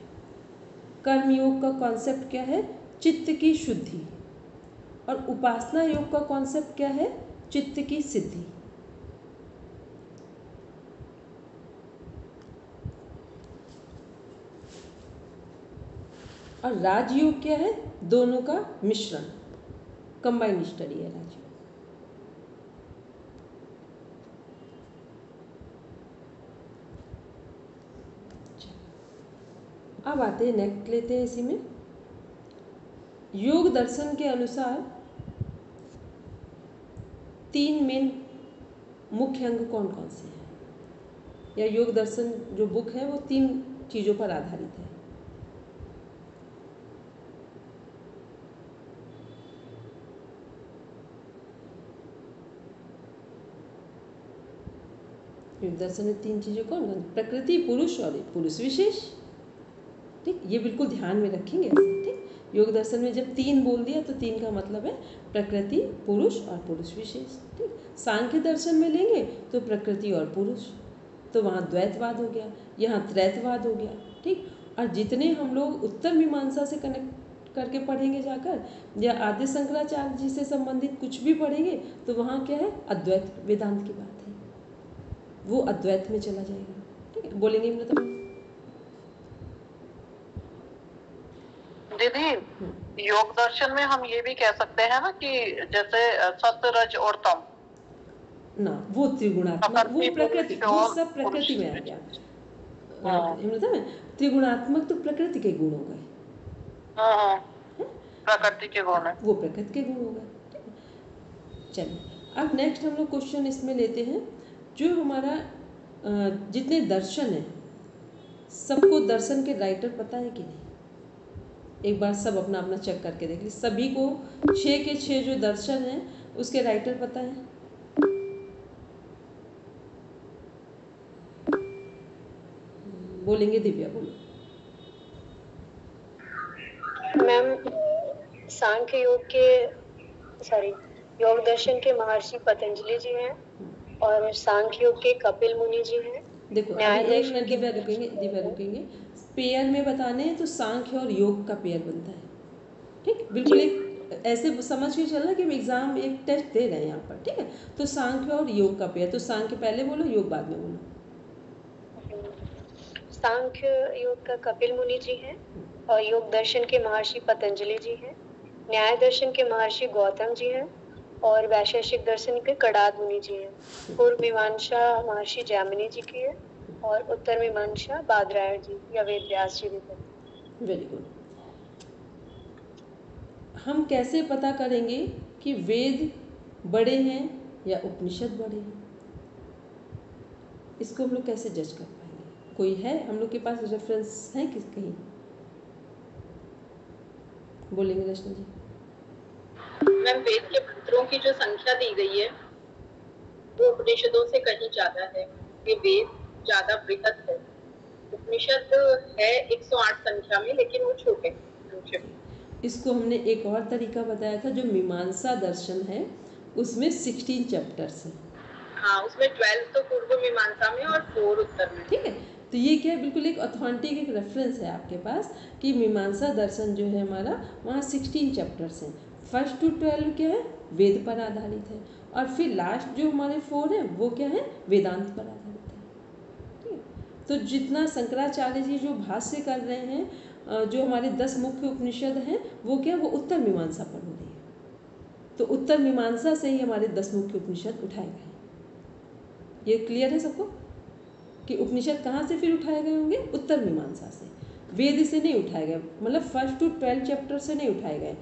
कर्मयोग का कॉन्सेप्ट क्या है, चित्त की शुद्धि, और उपासना योग का कॉन्सेप्ट क्या है, चित्त की सिद्धि। और राजयोग क्या है, दोनों का मिश्रण, कंबाइंड स्टडी है राजयोग। अब आते हैं नेक्स्ट, लेते हैं इसी में। योग दर्शन के अनुसार 3 मेन मुख्य अंग कौन कौन से हैं, या योग दर्शन जो बुक है वो 3 चीज़ों पर आधारित है। योग दर्शन में 3 चीज़ें कौन कौन, प्रकृति, पुरुष और पुरुष विशेष। ठीक, ये बिल्कुल ध्यान में रखेंगे। ठीक, योग दर्शन में जब 3 बोल दिया तो 3 का मतलब है प्रकृति, पुरुष और पुरुष विशेष। ठीक, सांख्य दर्शन में लेंगे तो प्रकृति और पुरुष, तो वहाँ द्वैतवाद हो गया, यहाँ त्रैतवाद हो गया। ठीक, और जितने हम लोग उत्तर मीमांसा से कनेक्ट करके पढ़ेंगे जाकर, या आदि शंकराचार्य जी से संबंधित कुछ भी पढ़ेंगे, तो वहाँ क्या है, अद्वैत वेदांत की बात है, वो अद्वैत में चला जाएगा। ठीक है, बोलेंगे मतलब दीदी, योग दर्शन में हम ये भी कह सकते हैं ना कि जैसे सत्य, रज और तम ना, वो त्रिगुणात्मक, वो प्रकृति, वो सब प्रकृति में आ गया। मतलब त्रिगुणात्मक तो प्रकृति के गुणों का है, हाँ, है? प्रकृति के गुण है। वो प्रकृति के गुण होगा। ठीक है, चलिए अब नेक्स्ट हम लोग क्वेश्चन इसमें लेते हैं। जो हमारा जितने दर्शन हैं, सबको दर्शन के राइटर पता है कि नहीं? एक बार सब अपना अपना चेक करके देख लीजिए। सभी को 6 के 6 जो दर्शन हैं उसके राइटर पता है? बोलेंगे दिव्या, बोलो। मैम सांख्य योग के योग दर्शन के महर्षि पतंजलि जी हैं और सांख्य योग के कपिल मुनि जी हैं। देखो अभी एक मिनट दिव्या रुकेंगे। पेयर में बताने हैं तो सांख्य और योग का पेयर बनता है। ठीक, बिल्कुल एक ऐसे समझ के चलना कि हम एग्जाम एक टेस्ट दे रहे हैं यहाँ पर। ठीक है, तो सांख्य और योग का पेयर, तो सांख्य पहले बोलो, योग बाद में बोलो। सांख्य योग का कपिल मुनि जी हैं और योग दर्शन के महर्षि पतंजलि जी हैं। न्याय दर्शन के महर्षि गौतम जी हैं और वैशेषिक दर्शन के कड़ाद मुनि जी हैं। पूर्व मीमांसा महर्षि जैमिनी जी की है और उत्तर मीमांसा बादरायण जी या वेद व्यास जी भी करते। Very good. हम कैसे पता करेंगे कि वेद बड़े हैं या उपनिषद बड़े हैं? इसको हम लोग कैसे जज कर पाएंगे? कोई है हम लोग के पास रेफरेंस है किस कहीं? बोलेंगे रचना जी। मैम वेद के मंत्रों की जो संख्या दी गई है वो उपनिषदों से कहीं ज्यादा है। ये वेद ज्यादा बृहत है। उपनिषद है 108 संख्या में, लेकिन वो छोटे हैं। इसको हमने एक और तरीका बताया था, जो मीमांसा दर्शन है उसमें 16 चैप्टर्स हैं। हाँ, उसमें 12 तो पूर्व मीमांसा में और 4 उत्तर में। ठीक है, तो ये क्या है, बिल्कुल एक ऑथेंटिक एक रेफरेंस है आपके पास कि मीमांसा दर्शन जो है हमारा, वहाँ 16 चैप्टर्स हैं। 1 to 12 क्या है, वेद पर आधारित है, और फिर लास्ट जो हमारे 4 हैं वो क्या है, वेदांत पर आधारित है। ठीक है, तो जितना शंकराचार्य जी जो भाष्य कर रहे हैं, जो हमारे 10 मुख्य उपनिषद हैं वो क्या, वो उत्तर मीमांसा पर हो रही है। तो उत्तर मीमांसा से ही हमारे 10 मुख्य उपनिषद उठाए गए। ये क्लियर है सबको कि उपनिषद कहाँ से फिर उठाए गए होंगे, उत्तर मीमांसा से। वेद से नहीं उठाए गए, मतलब 1 to 12 चैप्टर से नहीं उठाए गए।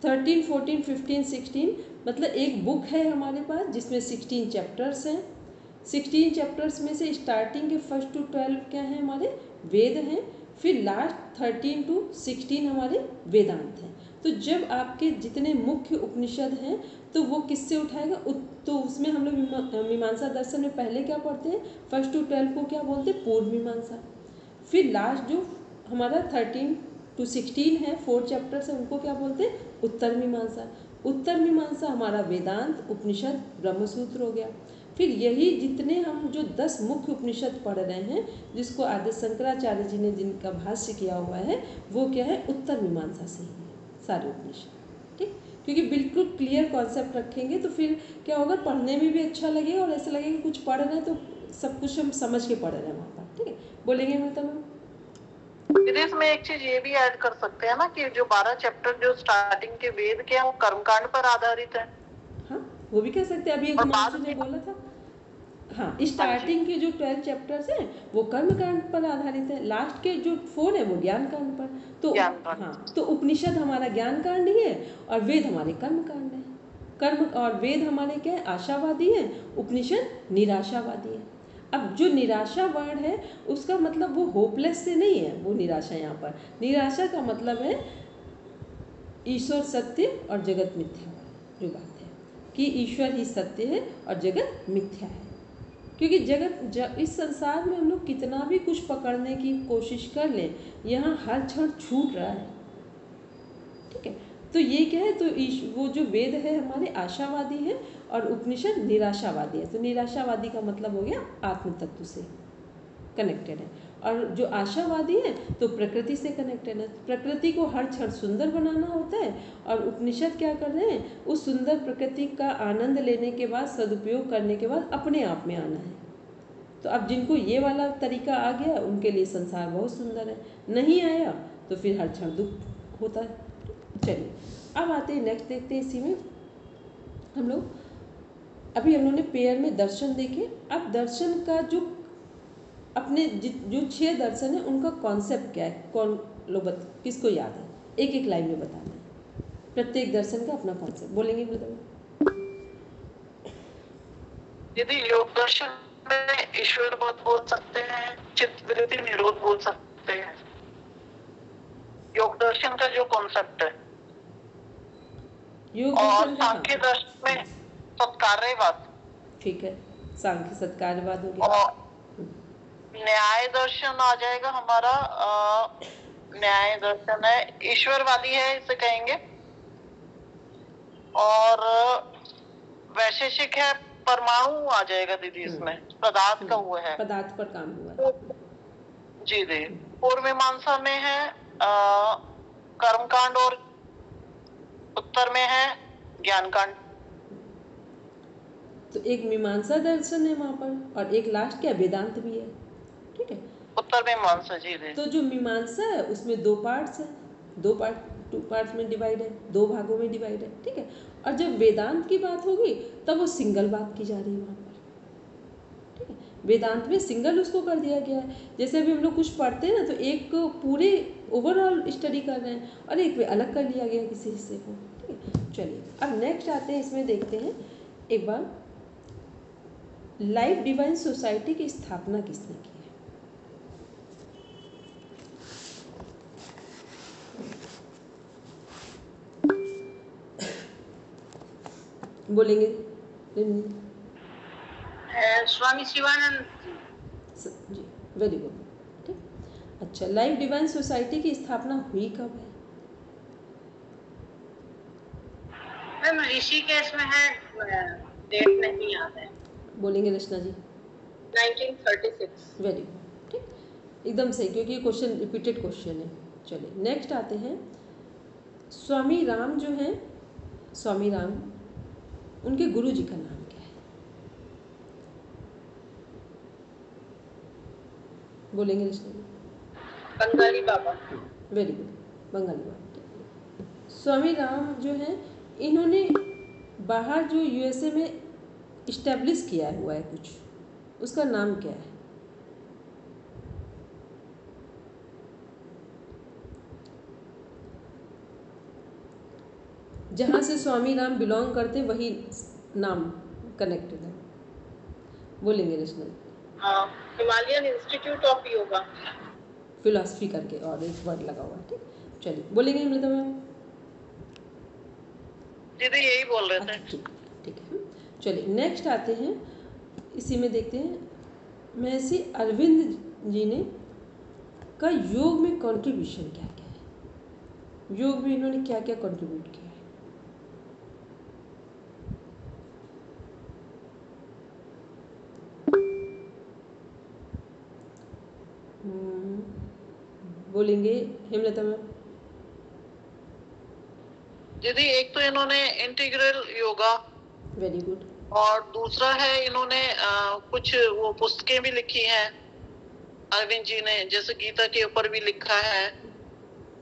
13, 14, 15, 16 मतलब एक बुक है हमारे पास जिसमें 16 चैप्टर्स हैं। 16 चैप्टर्स में से स्टार्टिंग के 1 to 12 क्या है, हमारे वेद हैं, फिर लास्ट 13 to 16 हमारे वेदांत हैं। तो जब आपके जितने मुख्य उपनिषद हैं तो वो किससे उठाएगा, तो उसमें हम लोग मीमांसा दर्शन में पहले क्या पढ़ते हैं, 1 to 12 को क्या बोलते हैं, पूर्व मीमांसा। फिर लास्ट जो हमारा 13 to 16 है, 4 चैप्टर्स है, उनको क्या बोलते हैं, उत्तर मीमांसा। उत्तर मीमांसा हमारा वेदांत, उपनिषद, ब्रह्मसूत्र हो गया। फिर यही जितने हम जो 10 मुख्य उपनिषद पढ़ रहे हैं, जिसको आदि शंकराचार्य जी ने जिनका भाष्य किया हुआ है, वो क्या है, उत्तर मीमांसा से ही है सारे उपनिषद। ठीक, क्योंकि बिल्कुल क्लियर कॉन्सेप्ट रखेंगे तो फिर क्या होगा, पढ़ने में भी अच्छा लगेगा और ऐसा लगेगा कि कुछ पढ़ रहे हैं तो सब कुछ हम समझ के पढ़ रहे हैं वहाँ पर। ठीक है, बोलेंगे मतलब इसमें एक चीज ये भी ऐड कर सकते हैं ना कि जो 12 चैप्टर जो स्टार्टिंग के वेद के हैं वो कर्मकांड पर आधारित है। हाँ, वो भी कह सकते हैं। अभी एक हिमांशु ने बोला था, हाँ, स्टार्टिंग के जो 12 चैप्टर्स हैं वो कर्मकांड पर आधारित है, लास्ट के जो 4 है वो ज्ञान कांड पर। तो हाँ, तो उपनिषद हमारा ज्ञान कांड ही है और वेद हमारे कर्म कांड है। कर्म और वेद हमारे क्या है, आशावादी है, उपनिषद निराशावादी है। अब जो निराशा वर्ड है उसका मतलब वो होपलेस से नहीं है, वो निराशा यहाँ पर, निराशा का मतलब है ईश्वर सत्य और जगत मिथ्या। जो बात है कि ईश्वर ही सत्य है और जगत मिथ्या है, क्योंकि इस संसार में हम लोग कितना भी कुछ पकड़ने की कोशिश कर लें, यहाँ हर क्षण छूट रहा है। ठीक है, तो ये क्या है, तो वो जो वेद है हमारे आशावादी है और उपनिषद निराशावादी है। तो निराशावादी का मतलब हो गया आत्म तत्व से कनेक्टेड है, और जो आशावादी है तो प्रकृति से कनेक्टेड है। प्रकृति को हर क्षण सुंदर बनाना होता है, और उपनिषद क्या कर रहे हैं, उस सुंदर प्रकृति का आनंद लेने के बाद, सदुपयोग करने के बाद अपने आप में आना है। तो अब जिनको ये वाला तरीका आ गया उनके लिए संसार बहुत सुंदर है, नहीं आया तो फिर हर क्षण दुख होता है। चलिए अब आते हैं नेक्स्ट, देखते हैं इसी में हम लोग। अभी हम लोगों ने पेयर में दर्शन देखे, अब दर्शन का जो अपने जो 6 दर्शन है उनका कॉन्सेप्ट क्या है, कौन लोग किसको याद है, एक एक लाइन में बताना है, प्रत्येक दर्शन का अपना कॉन्सेप्ट बोलेंगे बताओ। यदि योग दर्शन में ईश्वरवाद बोल सकते हैं, चित्तवृत्ति निरोध बोल सकते हैं। योग दर्शन का जो कॉन्सेप्ट है, योग और दर्शन का सांख्य दर्शन में सत्कार्यवाद, ठीक है, सांख्य सत्कार्यवाद हो गया। और न्याय दर्शन आ जाएगा हमारा। न्याय दर्शन है, ईश्वरवादी है इसे कहेंगे। और वैशेषिक है, परमाणु आ जाएगा दीदी इसमें, पदार्थ का हुआ है, पदार्थ पर काम हुआ है। जी दी। पूर्व मीमांसा में है कर्मकांड, और उत्तर में है ज्ञान कांड। तो एक मीमांसा दर्शन है वहाँ पर, और एक लास्ट क्या वेदांत भी है, ठीक है। उत्तर मीमांसा, जी दी। तो जो मीमांसा है उसमें 2 पार्ट्स है, 2 पार्ट्स में डिवाइड है, 2 भागों में डिवाइड है, ठीक है। और जब वेदांत की बात होगी तब वो सिंगल बात की जा रही है वहाँ पर, ठीक है। वेदांत में सिंगल उसको कर दिया गया है। जैसे अभी हम लोग कुछ पढ़ते हैं ना, तो एक पूरे ओवरऑल स्टडी कर रहे हैं और एक अलग कर लिया गया किसी हिस्से को, ठीक है। चलिए अब नेक्स्ट आते हैं, इसमें देखते हैं एक बार लाइफ डिवाइन सोसाइटी की स्थापना किसने की है। बोलेंगे स्वामी शिवानंद जी, वेरी गुड, ठीक। अच्छा, लाइफ डिवाइन सोसाइटी की स्थापना हुई कब है? मैम ऋषिकेश में है, डेट नहीं याद है। बोलेंगे रचना जी। 1936। वेरी गुड, ठीक, एकदम सही, क्योंकि ये क्वेश्चन रिपीटेड क्वेश्चन है। चलिए नेक्स्ट आते हैं, स्वामी राम जो हैं, स्वामी राम, उनके गुरु जी का नाम क्या है? बोलेंगे रचना जी। बंगाली बाबा। वेरी गुड, बंगाली बाबा, ठीक। स्वामी राम जो हैं, इन्होंने बाहर जो यूएसए में इस्टेब्लिश किया हुआ है कुछ, उसका नाम क्या है? जहाँ से स्वामी राम बिलोंग करते वही नाम कनेक्टेड है। बोलेंगे Rachna ji. Himalayan Institute of Yoga. Philosophy करके और एक वर्ड लगा हुआ है, ठीक। चलिए बोलेंगे मृदा मैम। दीदी यही बोल रहे थे। ठीक, ठीक है। चलिए नेक्स्ट आते हैं, इसी में देखते हैं महर्षि अरविंद जी ने का योग में कंट्रीब्यूशन क्या क्या है, योग में इन्होंने क्या क्या कंट्रीब्यूट किया है। बोलेंगे हेमलता मैम। दीदी एक तो इन्होंने इंटीग्रल योगा, वेरी गुड, और दूसरा है इन्होंने कुछ वो पुस्तकें भी लिखी हैं अरविंद जी ने, जैसे गीता के ऊपर भी लिखा है,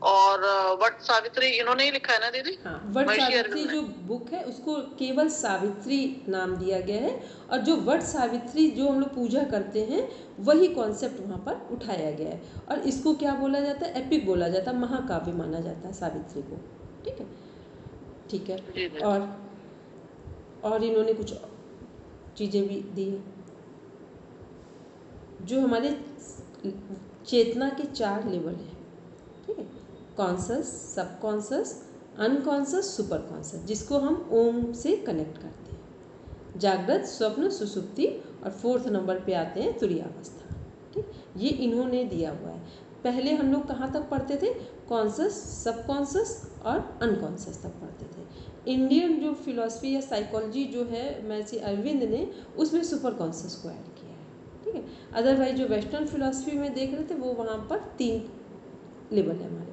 और वट सावित्री इन्होंने ही लिखा है ना दीदी। हाँ, वट सावित्री जो बुक है उसको केवल सावित्री नाम दिया गया है, और जो वट सावित्री जो हम लोग पूजा करते हैं वही कॉन्सेप्ट वहाँ पर उठाया गया है, और इसको क्या बोला जाता है, एपिक बोला जाता है, महाकाव्य माना जाता है सावित्री को, ठीक है, ठीक है। और इन्होंने कुछ चीज़ें भी दी हैं, जो हमारे चेतना के 4 लेवल हैं, ठीक है, conscious, subconscious, unconscious, super conscious, जिसको हम ओम से कनेक्ट करते हैं, जागृत, स्वप्न, सुसुप्ति, और 4th नंबर पे आते हैं तुरीयावस्था, ठीक। ये इन्होंने दिया हुआ है। पहले हम लोग कहाँ तक पढ़ते थे, कॉन्शस, सबकॉन्शस और अनकॉन्शस तक पढ़ते थे। इंडियन जो फिलॉसफी या साइकोलॉजी जो है महर्षि अरविंद ने, उसमें सुपर कॉन्शस को ऐड किया है, ठीक है। अदरवाइज जो वेस्टर्न फिलॉसफी में देख रहे थे वो वहाँ पर 3 लेवल है हमारे।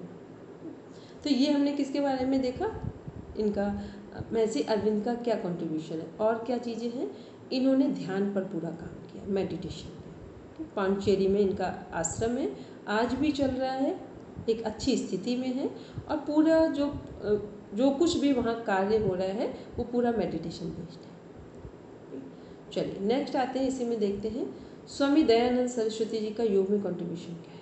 तो ये हमने किसके बारे में देखा, इनका महर्षि अरविंद का क्या कंट्रीब्यूशन है, और क्या चीज़ें हैं, इन्होंने ध्यान पर पूरा काम किया, मेडिटेशन पे। पांडिचेरी में इनका आश्रम है, आज भी चल रहा है, एक अच्छी स्थिति में है, और पूरा जो कुछ भी वहाँ कार्य हो रहा है वो पूरा मेडिटेशन बेस्ड है। चलिए नेक्स्ट आते हैं, इसी में देखते हैं स्वामी दयानंद सरस्वती जी का योग में कंट्रीब्यूशन क्या है।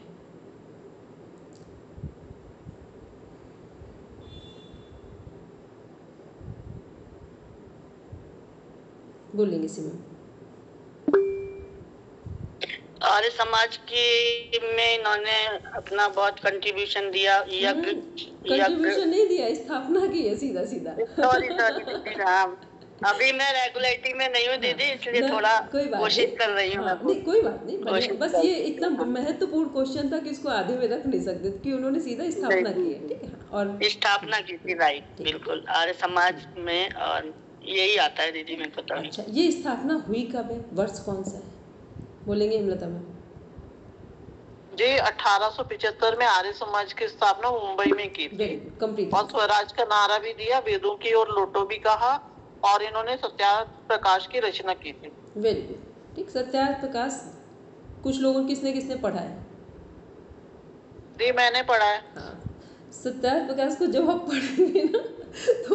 बोलेंगे सिमन। आर्य समाज की में इन्होंने अपना बहुत कंट्रीब्यूशन दिया। यज्ञ कंट्रीब्यूशन नहीं दिया, स्थापना की है सीधा सीधा। सॉरी दीदी, हाँ अभी मैं रेगुलेटरी में नहीं हूँ दीदी, इसलिए थोड़ा कोशिश कर रही हूँ। नहीं कोई बात नहीं, बढ़िया। बस ये इतना महत्वपूर्ण क्वेश्चन था कि इसको आधे में रख नहीं सकते कि उन्होंने सीधा स्थापना की है, ठीक है। और स्थापना की थी, राइट, बिल्कुल आर्य समाज में, और यही आता है दीदी मेरे को। अच्छा, ये स्थापना हुई कब है, वर्ष कौन सा है, बोलेंगे हेमलता मैम? जी 1875 में आर्य समाज की स्थापना मुंबई में की थी, कंप्लीट। और स्वराज का नारा भी दिया, वेदों की ओर लौटो भी कहा, और इन्होंने सत्याग्रह प्रकाश की रचना की थी। वेरी गुड, ठीक। सत्याग्रह प्रकाश कुछ लोगों किसने पढ़ा है? जी मैंने पढ़ा है। हाँ, सत्याग्रह प्रकाश को जब आप पढ़ेंगे ना तो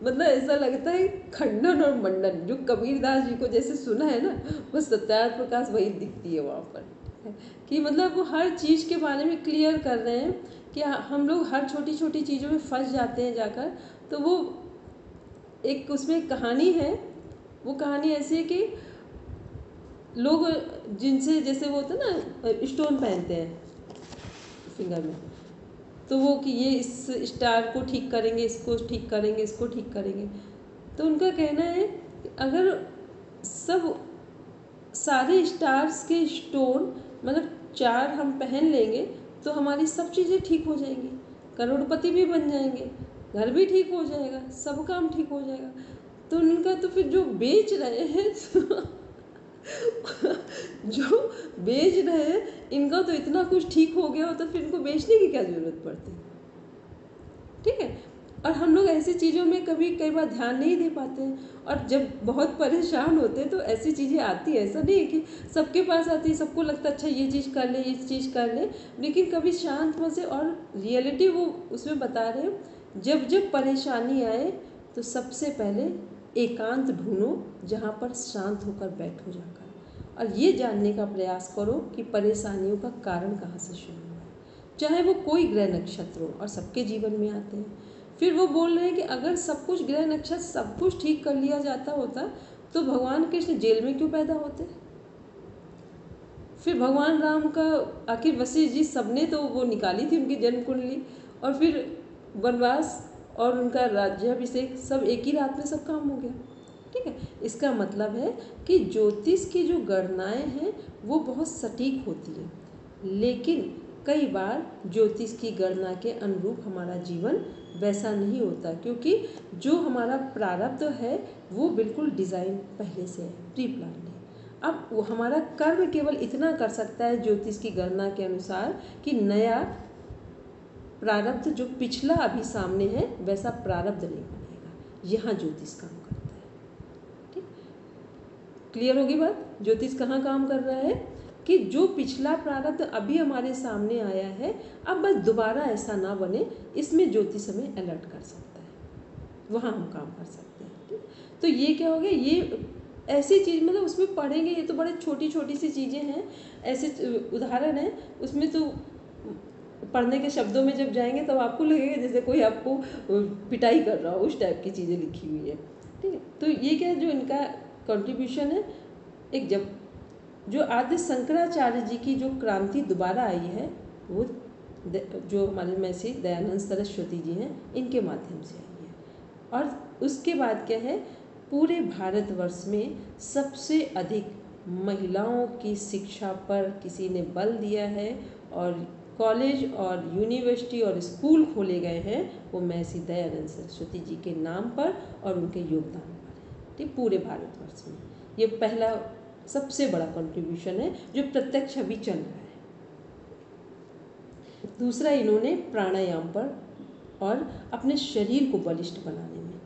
मतलब ऐसा लगता है खंडन और मंडन, जो कबीरदास जी को जैसे सुना है ना, वो सत्याग्रह प्रकाश वही दिखती है वहाँ पर, कि मतलब वो हर चीज़ के बारे में क्लियर कर रहे हैं कि हम लोग हर छोटी छोटी चीज़ों में फंस जाते हैं जाकर। तो वो एक उसमें कहानी है, वो कहानी ऐसी है कि लोग जिनसे जैसे वो होता है ना, स्टोन पहनते हैं फिंगर में, तो वो कि ये इस स्टार को ठीक करेंगे, इसको ठीक करेंगे, इसको ठीक करेंगे। तो उनका कहना है कि अगर सारे स्टार्स के स्टोन मतलब 4 हम पहन लेंगे तो हमारी सब चीज़ें ठीक हो जाएंगी, करोड़पति भी बन जाएंगे, घर भी ठीक हो जाएगा, सब काम ठीक हो जाएगा। तो उनका तो फिर जो बेच रहे हैं इनका तो इतना कुछ ठीक हो गया हो, तो फिर इनको बेचने की क्या ज़रूरत पड़ती, ठीक है। और हम लोग ऐसी चीज़ों में कई बार ध्यान नहीं दे पाते हैं, और जब बहुत परेशान होते हैं तो ऐसी चीज़ें आती है। ऐसा नहीं है कि सबके पास आती है, सबको लगता है अच्छा ये चीज़ कर ले, ये चीज़ कर ले, लेकिन कभी शांत मन से, और रियलिटी वो उसमें बता रहे हैं, जब परेशानी आए तो सबसे पहले एकांत ढूंढो जहाँ पर शांत होकर बैठो जाकर, और ये जानने का प्रयास करो कि परेशानियों का कारण कहाँ से शुरू हुआ है, चाहे वो कोई ग्रह नक्षत्र हो, और सबके जीवन में आते हैं। फिर वो बोल रहे हैं कि अगर सब कुछ ग्रह नक्षत्र सब कुछ ठीक कर लिया जाता होता तो भगवान कृष्ण जेल में क्यों पैदा होते? फिर भगवान राम का आखिर वशिष्ठ जी सबने तो वो निकाली थी उनकी जन्म कुंडली, और फिर वनवास और उनका राज्याभिषेक सब एक ही रात में सब काम हो गया, ठीक है। इसका मतलब है कि ज्योतिष की जो गणनाएं हैं वो बहुत सटीक होती है, लेकिन कई बार ज्योतिष की गणना के अनुरूप हमारा जीवन वैसा नहीं होता, क्योंकि जो हमारा प्रारब्ध है वो बिल्कुल डिज़ाइन पहले से है, प्री प्लान है। अब वो हमारा कर्म केवल इतना कर सकता है ज्योतिष की गणना के अनुसार कि नया प्रारब्ध जो पिछला अभी सामने है वैसा प्रारब्ध नहीं बनेगा, यहाँ ज्योतिष काम करता है, ठीक। क्लियर होगी बात? ज्योतिष कहाँ काम कर रहा है कि जो पिछला प्रारब्ध अभी हमारे सामने आया है, अब बस दोबारा ऐसा ना बने, इसमें ज्योतिष हमें अलर्ट कर सकता है, वहाँ हम काम कर सकते हैं, ठीक। तो ये क्या हो गया, ये ऐसी चीज़ मतलब उसमें पढ़ेंगे, ये तो बड़े छोटी छोटी सी चीज़ें हैं, ऐसे उदाहरण है, उसमें तो पढ़ने के शब्दों में जब जाएंगे तब तो आपको लगेगा जैसे कोई आपको पिटाई कर रहा हो, उस टाइप की चीज़ें लिखी हुई है, ठीक है। तो ये क्या जो इनका कंट्रीब्यूशन है, एक जब जो आदि शंकराचार्य जी की जो क्रांति दोबारा आई है, वो जो हमारे महर्षि दयानंद सरस्वती जी हैं, इनके माध्यम से आई है। और उसके बाद क्या है, पूरे भारतवर्ष में सबसे अधिक महिलाओं की शिक्षा पर किसी ने बल दिया है, और कॉलेज और यूनिवर्सिटी और स्कूल खोले गए हैं, वो महर्षि दयानंद सरस्वती जी के नाम पर और उनके योगदान पर है, ठीक। पूरे भारतवर्ष में ये पहला सबसे बड़ा कंट्रीब्यूशन है जो प्रत्यक्ष अभी चल रहा है। दूसरा, इन्होंने प्राणायाम पर और अपने शरीर को बलिष्ठ बनाने में,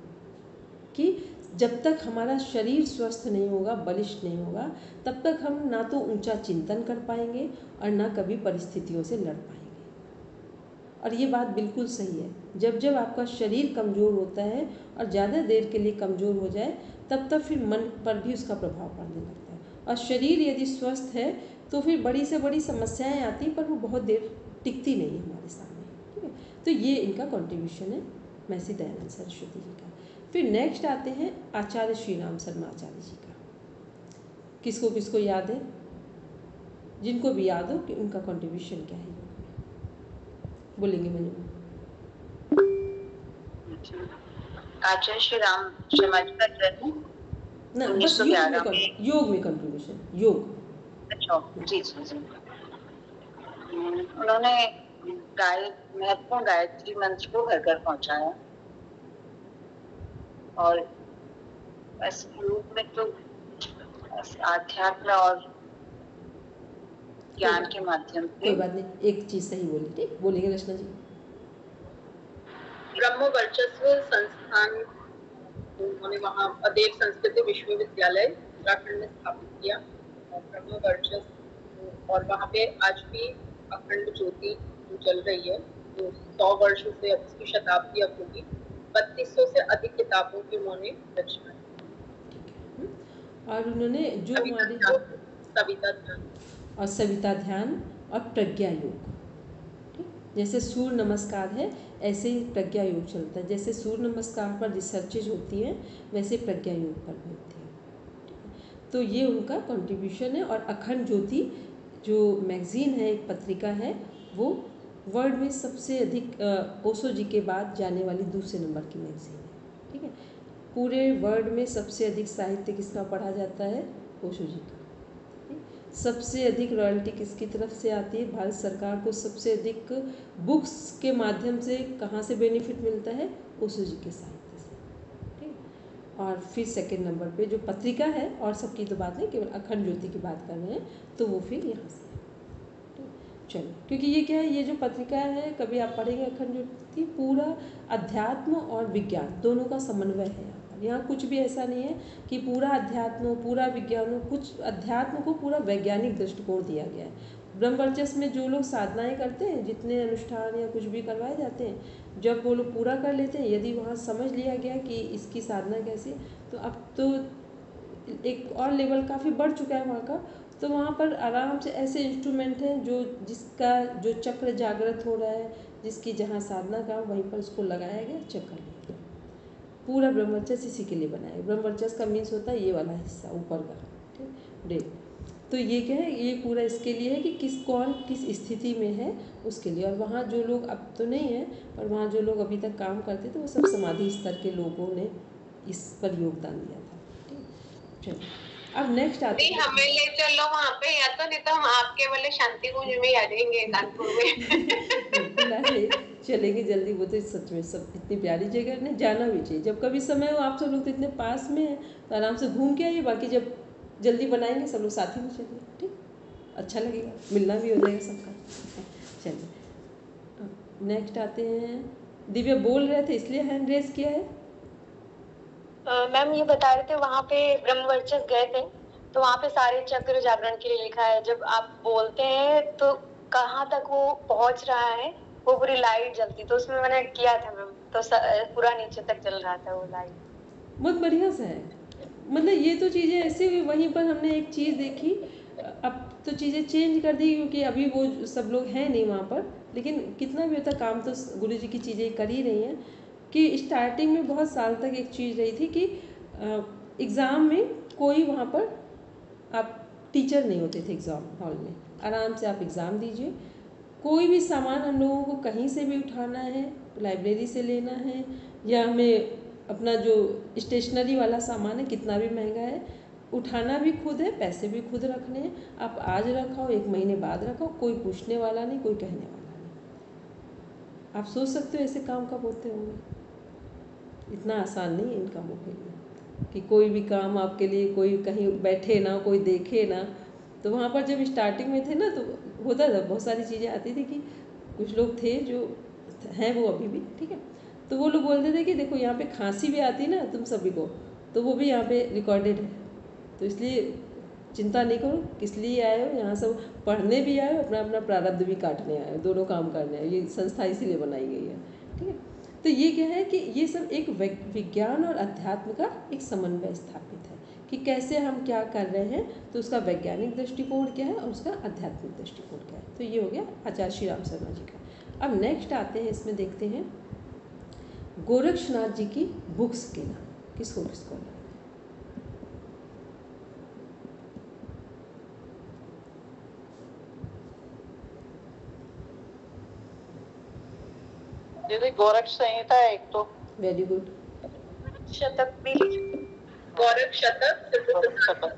कि जब तक हमारा शरीर स्वस्थ नहीं होगा, बलिष्ठ नहीं होगा, तब तक हम ना तो ऊंचा चिंतन कर पाएंगे और ना कभी परिस्थितियों से लड़ पाएंगे। और ये बात बिल्कुल सही है, जब जब आपका शरीर कमज़ोर होता है और ज़्यादा देर के लिए कमज़ोर हो जाए, तब फिर मन पर भी उसका प्रभाव पड़ने लगता है। और शरीर यदि स्वस्थ है तो फिर बड़ी से बड़ी समस्याएं आती, पर वो बहुत देर टिकती नहीं है हमारे सामने, ठीक है। तो ये इनका कंट्रीब्यूशन है महर्षि दयानंद सरस्वती जी का। फिर नेक्स्ट आते हैं आचार्य श्री राम शर्मा आचार्य जी का। किसको किसको याद है? जिनको भी याद हो कि उनका कंट्रीब्यूशन क्या है बोलेंगे मंजू। आचार्य श्री राम शर्मा जी का जन्म ना, बस 1911 में। योग में कंट्रीब्यूशन, योग। अच्छा, जी जी जी। उन्होंने महत्वपूर्ण गायत्री मंत्र को घर घर पहुंचाया और इस योग में तो आध्यात्म और ज्ञान के माध्यम से। कोई बात नहीं, एक चीज सही बोली, ठीक बोलेंगे रचना जी। ब्रह्म वर्चस्व संस्थान उन्होंने वहाँ अदेव संस्कृत विश्वविद्यालय उत्तराखंड में स्थापित किया और ब्रह्म वर्चस्व, और वहाँ पे आज भी अखंड ज्योति जो चल रही है, जो 100 वर्षों से अब इसकी शताब्दी अब होगी। 3200 से अधिक किताबों की उन्होंने रचना की। और उन्होंने जो हमारे सविता ध्यान और सविता ध्यान और प्रज्ञा योग, ठीक, जैसे सूर्य नमस्कार है ऐसे ही प्रज्ञा योग चलता है। जैसे सूर्य नमस्कार पर रिसर्चेज होती हैं वैसे प्रज्ञा योग पर भी होती है। तो ये उनका कंट्रीब्यूशन है। और अखंड ज्योति जो मैगजीन है, एक पत्रिका है, वो वर्ल्ड में सबसे अधिक ओशो जी के बाद जाने वाली दूसरे नंबर की मैगजीन है, ठीक है। पूरे वर्ल्ड में सबसे अधिक साहित्य किसका पढ़ा जाता है? ओशो जी का। सबसे अधिक रॉयल्टी किसकी तरफ से आती है? भारत सरकार को सबसे अधिक बुक्स के माध्यम से कहाँ से बेनिफिट मिलता है? ओशो जी के साहित्य से, ठीक। और फिर सेकंड नंबर पे जो पत्रिका है, और सबकी तो बात नहीं, केवल अखंड ज्योति की बात कर रहे हैं, तो वो फिर यहाँ से है, ठीक। चलो, क्योंकि ये क्या है, ये जो पत्रिका है, कभी आप पढ़ेंगे अखंड ज्योति, पूरा अध्यात्म और विज्ञान दोनों का समन्वय है। यहाँ कुछ भी ऐसा नहीं है कि पूरा अध्यात्म हो, पूरा विज्ञान हो, कुछ अध्यात्म को पूरा वैज्ञानिक दृष्टिकोण दिया गया है। ब्रह्मवर्चस्व में जो लोग साधनाएं करते हैं, जितने अनुष्ठान या कुछ भी करवाए जाते हैं, जब वो लोग पूरा कर लेते हैं, यदि वहाँ समझ लिया गया कि इसकी साधना कैसी है, तो अब तो एक और लेवल काफ़ी बढ़ चुका है वहाँ का। तो वहाँ पर आराम से ऐसे इंस्ट्रूमेंट हैं जिसका जो चक्र जागृत हो रहा है, जिसकी जहाँ साधना का वहीं पर उसको लगाया गया, चेक कर लिया। पूरा ब्रह्मवर्चस्व इसी के लिए बनाया। ब्रह्मवर्चस्व का मीन्स होता है ये वाला हिस्सा ऊपर का, ठीक, डे। तो ये क्या है, ये पूरा इसके लिए है कि कौन किस स्थिति में है उसके लिए। और वहाँ जो लोग, अब तो नहीं है, पर वहाँ जो लोग अभी तक काम करते थे वो सब समाधि स्तर के लोगों ने इस पर योगदान दिया था, ठीक। चलो, अब नेक्स्ट आते हैं। हमें ले चलो वहाँ पे, या तो नहीं तो हम आपके वाले शांति कुंज में आ जाएंगे कानपुर में। बिल्कुल आए, चलेंगे जल्दी। वो तो सच में सब इतनी प्यारी जगह है, जाना भी चाहिए। जब कभी समय हो, आप सब लोग तो इतने पास में हैं, तो आराम से घूम के आइए। बाकी जब जल्दी बनाएंगे सब लोग साथ ही में चलिए, ठीक, अच्छा लगेगा, मिलना भी हो जाएगा सबका। चलिए नेक्स्ट आते हैं। दिव्या बोल रहे थे इसलिए हैंड रेज किया है। मैम ये बता रहे थे वहाँ पे ब्रह्मवर्चस्व गए थे, तो वहाँ पे सारे चक्र जागरण के लिए लिखा है। जब आप बोलते हैं तो कहाँ तक वो पहुँच रहा है, वो पूरी लाइट जलती, तो उसमें मैंने किया था मैम, तो पूरा नीचे तक जल रहा था वो लाइट। बहुत बढ़िया सा है। मतलब ये तो चीज़ें ऐसे हुई। वहीं पर हमने एक चीज़ देखी, अब तो चीज़ें चेंज कर दी क्योंकि अभी वो सब लोग हैं नहीं वहाँ पर। लेकिन कितना भी होता, काम तो गुरु जी की चीज़ें कर ही रही हैं। कि स्टार्टिंग में बहुत साल तक एक चीज़ रही थी कि एग्ज़ाम में कोई वहाँ पर आप टीचर नहीं होते थे एग्ज़ाम हॉल में। आराम से आप एग्ज़ाम दीजिए। कोई भी सामान हम लोगों को कहीं से भी उठाना है, लाइब्रेरी से लेना है, या हमें अपना जो स्टेशनरी वाला सामान है कितना भी महंगा है, उठाना भी खुद है, पैसे भी खुद रखने हैं। आप आज रखाओ, 1 महीने बाद रखाओ, कोई पूछने वाला नहीं, कोई कहने वाला नहीं। आप सोच सकते हो ऐसे काम कब होते होंगे। इतना आसान नहीं है इन कामों के लिए कि कोई भी काम आपके लिए कोई कहीं बैठे ना, कोई देखे ना। तो वहाँ पर जब स्टार्टिंग में थे ना, तो होता था, बहुत सारी चीज़ें आती थी कि कुछ लोग थे जो हैं वो अभी भी, ठीक है। तो वो लोग बोलते थे कि देखो यहाँ पे खांसी भी आती ना तुम सभी को, तो वो भी यहाँ पे रिकॉर्डेड है। तो इसलिए चिंता नहीं करो, किस लिए आए हो यहाँ, सब पढ़ने भी आए हो, अपना अपना प्रारब्ध भी काटने आए हो, दोनों काम करने आए। ये संस्था इसीलिए बनाई गई है, ठीक है। तो ये क्या है कि ये सब एक विज्ञान और अध्यात्म का एक समन्वय स्थापित है कि कैसे हम क्या कर रहे हैं, तो उसका वैज्ञानिक दृष्टिकोण क्या है और उसका आध्यात्मिक दृष्टिकोण क्या है। तो ये हो गया आचार्य श्री राम शर्मा जी का। अब नेक्स्ट आते हैं, इसमें देखते हैं गोरक्षनाथ जी की बुक्स के नाम। किसको किसको लगाएंगे? दीदी गोरख संहिता है एक तो। Very good. शतक भी गौरव शतक, गोरख शतक।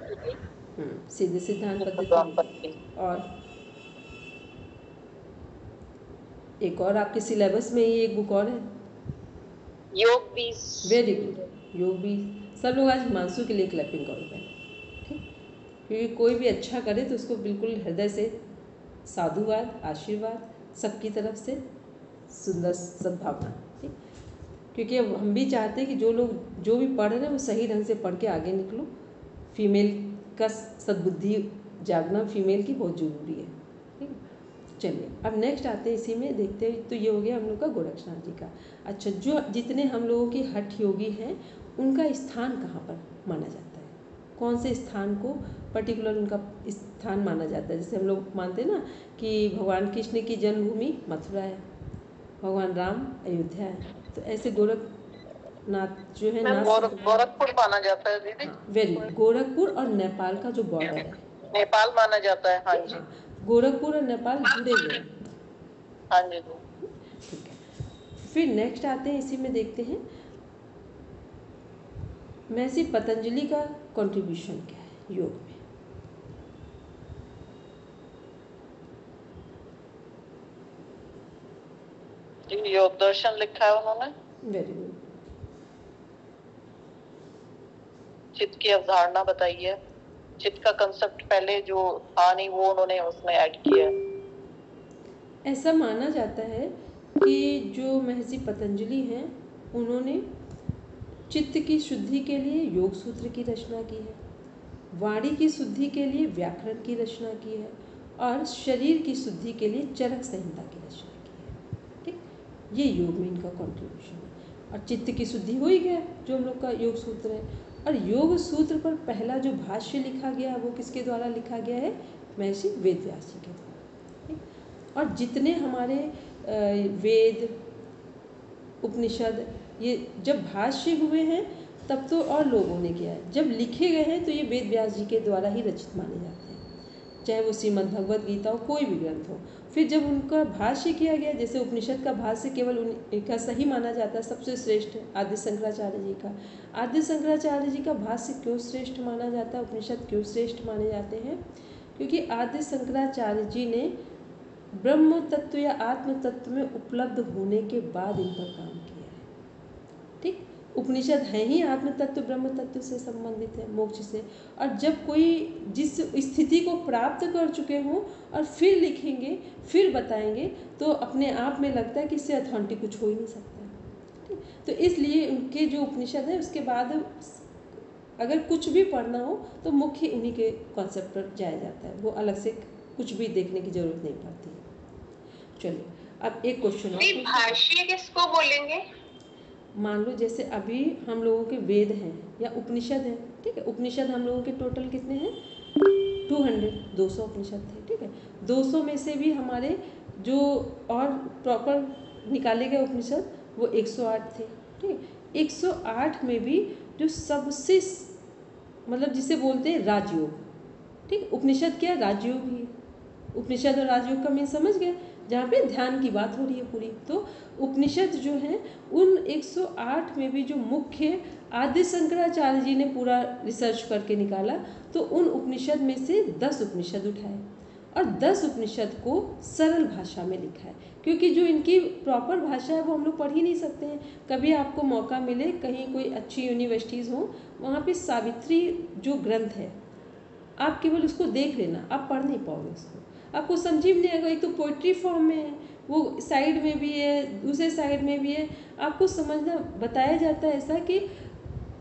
सीधे सिद्धांत सिद्धांत पद्धति। पद्धति। और एक और आपके सिलेबस में ही एक बुक और है, योग भी वेरी गुड, योग भी। सब लोग आज हिमांशु के लिए क्लैपिंग करो पहले, ठीक? क्योंकि कोई भी अच्छा करे तो उसको बिल्कुल हृदय से साधुवाद, आशीर्वाद, सबकी तरफ से सुंदर सद्भावना, ठीक? क्योंकि अब हम भी चाहते हैं कि जो लोग जो भी पढ़ रहे हैं वो सही ढंग से पढ़ के आगे निकलो। फीमेल का सद्बुद्धि जागना फीमेल की बहुत ज़रूरी है, ठीक? चलिए अब नेक्स्ट आते हैं, इसी में देखते हैं। तो ये हो गया हम लोग का गोरक्षनाथ जी का। अच्छा, जो जितने हम लोगों के हठ योगी हैं उनका स्थान कहाँ पर माना जाता है, कौन से स्थान को पर्टिकुलर उनका स्थान माना जाता है? जैसे हम लोग मानते हैं ना कि भगवान कृष्ण की जन्मभूमि मथुरा है, भगवान राम अयोध्या है, तो ऐसे गोरखनाथ जो है गोरखपुर माना जाता है दीदी। वेरी गोरखपुर और नेपाल का जो बॉर्डर है, नेपाल माना जाता है। हाँ जी, गोरखपुर और नेपाल जुड़े हुए हैं। हाँ जी। ठीक है, फिर नेक्स्ट आते हैं, इसी में देखते हैं महर्षि पतंजलि का कंट्रीब्यूशन क्या है योग में। योग दर्शन लिखा है उन्होंने। Very good. चित्त की अवधारणा बताई है, चित्त का कंसेप्ट पहले जो था नहीं वो उन्होंने उसमें ऐड किया है। ऐसा माना जाता है कि जो महर्षि पतंजलि हैं उन्होंने चित्त की शुद्धि के लिए योग सूत्र की रचना की है, वाणी की शुद्धि के लिए व्याकरण की रचना की है, और शरीर की शुद्धि के लिए चरक संहिता की रचना की है, ठीक? ये योग में इनका कंट्रीब्यूशन है। और चित्त की शुद्धि हो ही गया जो हम लोग का योग सूत्र है। और योग सूत्र पर पहला जो भाष्य लिखा गया वो किसके द्वारा लिखा गया है? महर्षि वेद व्यास जी के द्वारा, ठीक? और जितने हमारे वेद उपनिषद ये जब भाष्य हुए हैं तब तो और लोगों ने किया है, जब लिखे गए हैं तो ये वेद व्यास जी के द्वारा ही रचित माने जाते हैं, चाहे वो श्रीमद् भगवद गीता हो, कोई भी ग्रंथ हो। फिर जब उनका भाष्य किया गया, जैसे उपनिषद का भाष्य केवल उनका सही माना जाता है, सबसे श्रेष्ठ आदि शंकराचार्य जी का। आदि शंकराचार्य जी का भाष्य क्यों श्रेष्ठ माना जाता है, उपनिषद क्यों श्रेष्ठ माने जाते हैं? क्योंकि आदि शंकराचार्य जी ने ब्रह्म तत्व या आत्म तत्व में उपलब्ध होने के बाद इन पर काम किया है, ठीक? उपनिषद है ही आत्म तत्व ब्रह्म तत्व से संबंधित है, मोक्ष से। और जब कोई जिस स्थिति को प्राप्त कर चुके हों और फिर लिखेंगे फिर बताएंगे तो अपने आप में लगता है कि इससे अथॉरिटी कुछ हो ही नहीं सकता है, ठीक? तो इसलिए उनके जो उपनिषद है उसके बाद अगर कुछ भी पढ़ना हो तो मुख्य उन्हीं के कॉन्सेप्ट पर जाया जाता है, वो अलग से कुछ भी देखने की जरूरत नहीं पड़ती है। चलिए अब एक क्वेश्चन और। भाष्य किसको बोलेंगे? मान लो जैसे अभी हम लोगों के वेद हैं या उपनिषद हैं, ठीक है? उपनिषद हम लोगों के टोटल कितने हैं? 200 उपनिषद थे, ठीक है? 200 में से भी हमारे जो और प्रॉपर निकाले गए उपनिषद वो 108 थे, ठीक है? 108 में भी जो सबसे मतलब जिसे बोलते हैं राजयोग, ठीक? उपनिषद क्या? राजयोग ही है। उपनिषद और राजयोग का मैं समझ गए, जहाँ पे ध्यान की बात हो रही है पूरी। तो उपनिषद जो हैं उन 108 में भी जो मुख्य आदि शंकराचार्य जी ने पूरा रिसर्च करके निकाला, तो उन उपनिषद में से 10 उपनिषद उठाए और 10 उपनिषद को सरल भाषा में लिखा है, क्योंकि जो इनकी प्रॉपर भाषा है वो हम लोग पढ़ ही नहीं सकते हैं। कभी आपको मौका मिले, कहीं कोई अच्छी यूनिवर्सिटीज़ हो, वहाँ पे सावित्री जो ग्रंथ है आप केवल उसको देख लेना, आप पढ़ नहीं पाओगे उसको, आपको समझ में नहीं आएगा। एक तो पोइट्री फॉर्म में है, वो साइड में भी है, दूसरे साइड में भी है, आपको समझना बताया जाता है ऐसा कि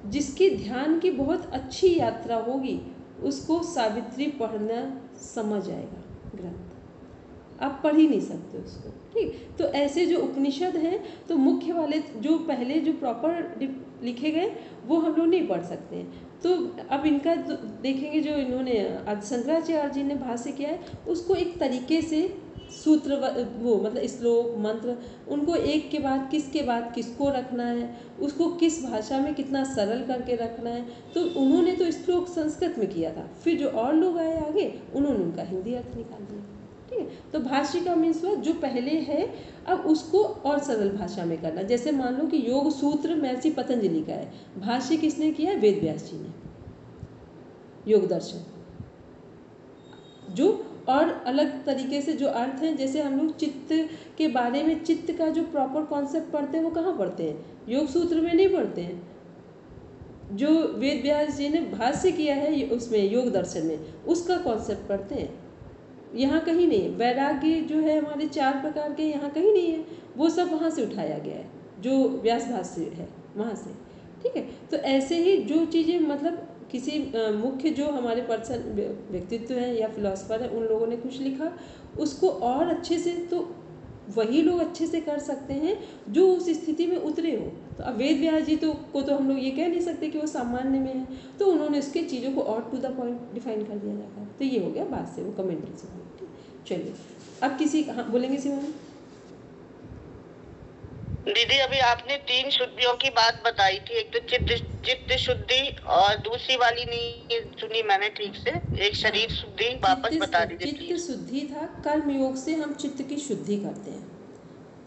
जिसकी ध्यान की बहुत अच्छी यात्रा होगी उसको सावित्री पढ़ना समझ आएगा ग्रंथ, आप पढ़ ही नहीं सकते उसको, ठीक? तो ऐसे जो उपनिषद हैं तो मुख्य वाले जो पहले जो प्रॉपर लिखे गए वो हम लोग नहीं पढ़ सकते हैं। तो अब इनका देखेंगे जो इन्होंने आदि शंकराचार्य जी ने भाष्य किया है उसको एक तरीके से सूत्र वो मतलब श्लोक मंत्र, उनको एक के बाद किसको रखना है, उसको किस भाषा में कितना सरल करके रखना है। तो उन्होंने तो श्लोक संस्कृत में किया था, फिर जो और लोग आए आगे उन्होंने उनका हिंदी अर्थ निकाल दिया। ठीक है, तो भाष्य का मीन्स हुआ जो पहले है अब उसको और सरल भाषा में करना। जैसे मान लो कि योग सूत्र महर्षि पतंजलि का है, भाष्य किसने किया है? वेद व्यास जी ने, योग दर्शन। जो और अलग तरीके से जो अर्थ हैं, जैसे हम लोग चित्त के बारे में, चित्त का जो प्रॉपर कॉन्सेप्ट पढ़ते हैं वो कहाँ पढ़ते हैं? योग सूत्र में नहीं पढ़ते हैं। जो वेद व्यास जी ने भाष्य किया है उसमें योग दर्शन में, उसका कॉन्सेप्ट पढ़ते हैं। यहाँ कहीं नहीं है। वैराग्य जो है हमारे 4 प्रकार के, यहाँ कहीं नहीं है, वो सब वहाँ से उठाया गया है जो व्यास भाष्य है वहाँ से। ठीक है, तो ऐसे ही जो चीज़ें मतलब किसी मुख्य जो हमारे पर्सन व्यक्तित्व हैं या फिलोसफर हैं, उन लोगों ने कुछ लिखा, उसको और अच्छे से तो वही लोग अच्छे से कर सकते हैं जो उस स्थिति में उतरे हो। तो अब वेद व्यास जी को तो हम लोग ये कह नहीं सकते कि वो सामान्य में है, तो उन्होंने उसके चीज़ों को और टू द पॉइंट डिफाइन कर दिया जाता है। तो ये हो गया बात से, वो कमेंट्री से। चलिए अब किसी, हाँ बोलेंगे सिमोन दीदी? अभी आपने 3 शुद्धियों की बात बताई थी, एक तो चित्त शुद्धि और दूसरी वाली नहीं सुनी मैंने ठीक से, एक शरीर शुद्धि, वापस बता दीजिए। चित्त शुद्धि था, कर्म योग से हम चित्त की शुद्धि करते हैं।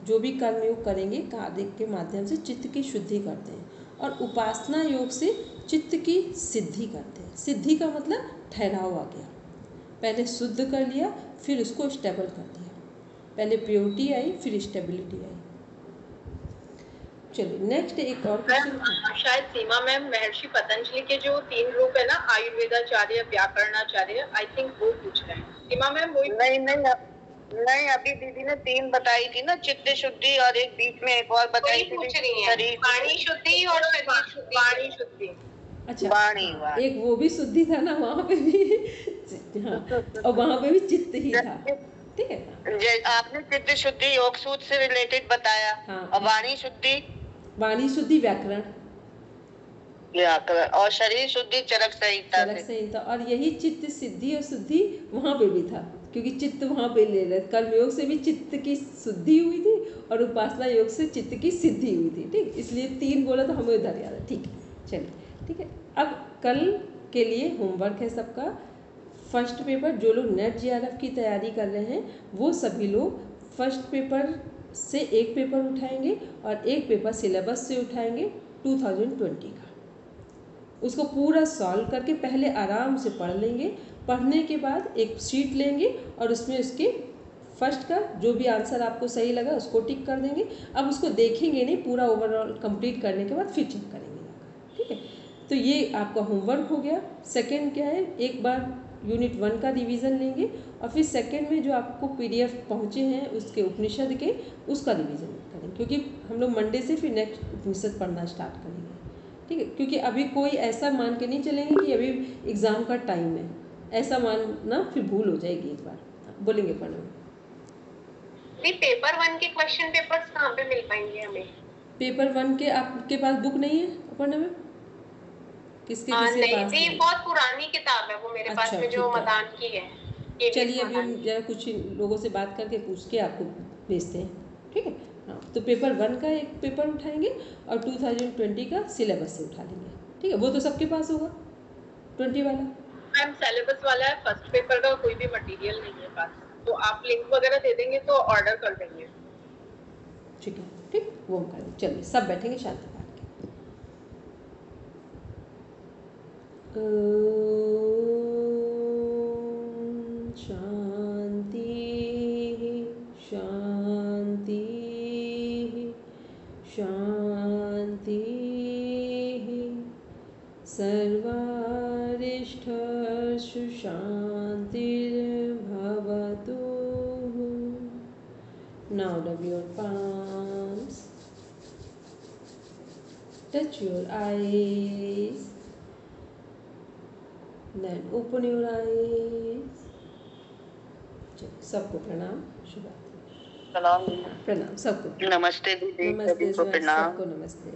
जो भी कर्म योग करेंगे कार्य के माध्यम से चित्त की शुद्धि करते हैं, और उपासना योग से चित्त की सिद्धि करते हैं। सिद्धि का मतलब ठहराव आ गया, पहले शुद्ध कर लिया फिर उसको स्टेबल कर दिया, पहले प्योरिटी आई फिर स्टेबिलिटी आई। चलिए नेक्स्ट एक और क्वेश्चन। शायद सीमा मैम, महर्षि पतंजलि के जो 3 रूप है ना, आयुर्वेदाचार्य, व्याकरणाचार्य, आई थिंक वो पूछ रहे हैं। सीमा मैम वही? नहीं, अभी दीदी ने 3 बताई थी ना, चित्त शुद्धि, और एक बीच में एक और बताई थी शरीर, वाणी शुद्धि और शरीर शुद्धि। वाणी शुद्धि, अच्छा वाणी, एक वो भी शुद्धि था ना वहाँ पे भी, हाँ, और वहाँ पे भी चित्त ही था। ठीक है, आपने चित्त शुद्धि योग सूत्र से रिलेटेड बताया। हाँ, और वाणी शुद्धि व्याकरण, और शरीर शुद्धि चरक संहिता। और यही चित्त सिद्धि और शुद्धि वहाँ पे भी था, क्योंकि चित्त वहाँ पे ले रहे। कर्म योग से भी चित्त की शुद्धि हुई थी और उपासना योग से चित्त की सिद्धि हुई थी। ठीक, इसलिए 3 बोला तो हमें उधर याद है। ठीक है, चलिए ठीक है। अब कल के लिए होमवर्क है सबका। फर्स्ट पेपर जो लोग नेट JRF की तैयारी कर रहे हैं वो सभी लोग फर्स्ट पेपर से एक पेपर उठाएंगे और एक पेपर सिलेबस से उठाएंगे 2020 का। उसको पूरा सॉल्व करके पहले आराम से पढ़ लेंगे। पढ़ने के बाद एक शीट लेंगे और उसमें उसके फर्स्ट का जो भी आंसर आपको सही लगा उसको टिक कर देंगे। अब उसको देखेंगे नहीं, पूरा ओवरऑल कंप्लीट करने के बाद फिर चेक करेंगे। ठीक है, तो ये आपका होमवर्क हो गया। सेकंड क्या है, एक बार यूनिट 1 का रिवीजन लेंगे और फिर सेकंड में जो आपको PDF पहुँचे हैं उसके उपनिषद के, उसका रिवीजन करेंगे, क्योंकि हम लोग मंडे से फिर नेक्स्ट उपनिषद पढ़ना स्टार्ट करेंगे। ठीक है, क्योंकि अभी कोई ऐसा मान के नहीं चलेंगे कि अभी एग्ज़ाम का टाइम है, ऐसा मानना फिर भूल हो जाएगी। एक बार बोलेंगे पढ़ना। पेपर 1 के क्वेश्चन पेपर्स कहाँ पे मिल पाएंगे हमें? पेपर 1 के आपके पास बुक नहीं है पढ़ने में? किसके पास नहीं, बहुत पुरानी किताब है वो मेरे पास में, जो मदान की है। चलिए अभी हम जरा कुछ लोगों से बात करके पूछ के आपको भेजते हैं। ठीक है, हाँ, तो पेपर 1 का एक पेपर उठाएंगे और 2020 का सिलेबस से उठा लेंगे। ठीक है, वो तो सबके पास होगा 20 वाला। मैम सिलेबस वाला है, फर्स्ट पेपर का कोई भी मटेरियल नहीं है पास, तो आप लिंक वगैरह दे देंगे तो ऑर्डर कर देंगे। ठीक है, ठीक, वो हम करेंगे। चलिए सब बैठेंगे शांति बात के। शांति शांति शांति सर्वारिष्ठसु शांतिर्भवतु। Now rub your palms, touch your eyes, then open your eyes. चलो सबको प्रणाम, शुभरात्रि। प्रणाम प्रणाम सबको। नमस्ते दीदी, नमस्ते, सबको प्रणाम। सबको नमस्ते।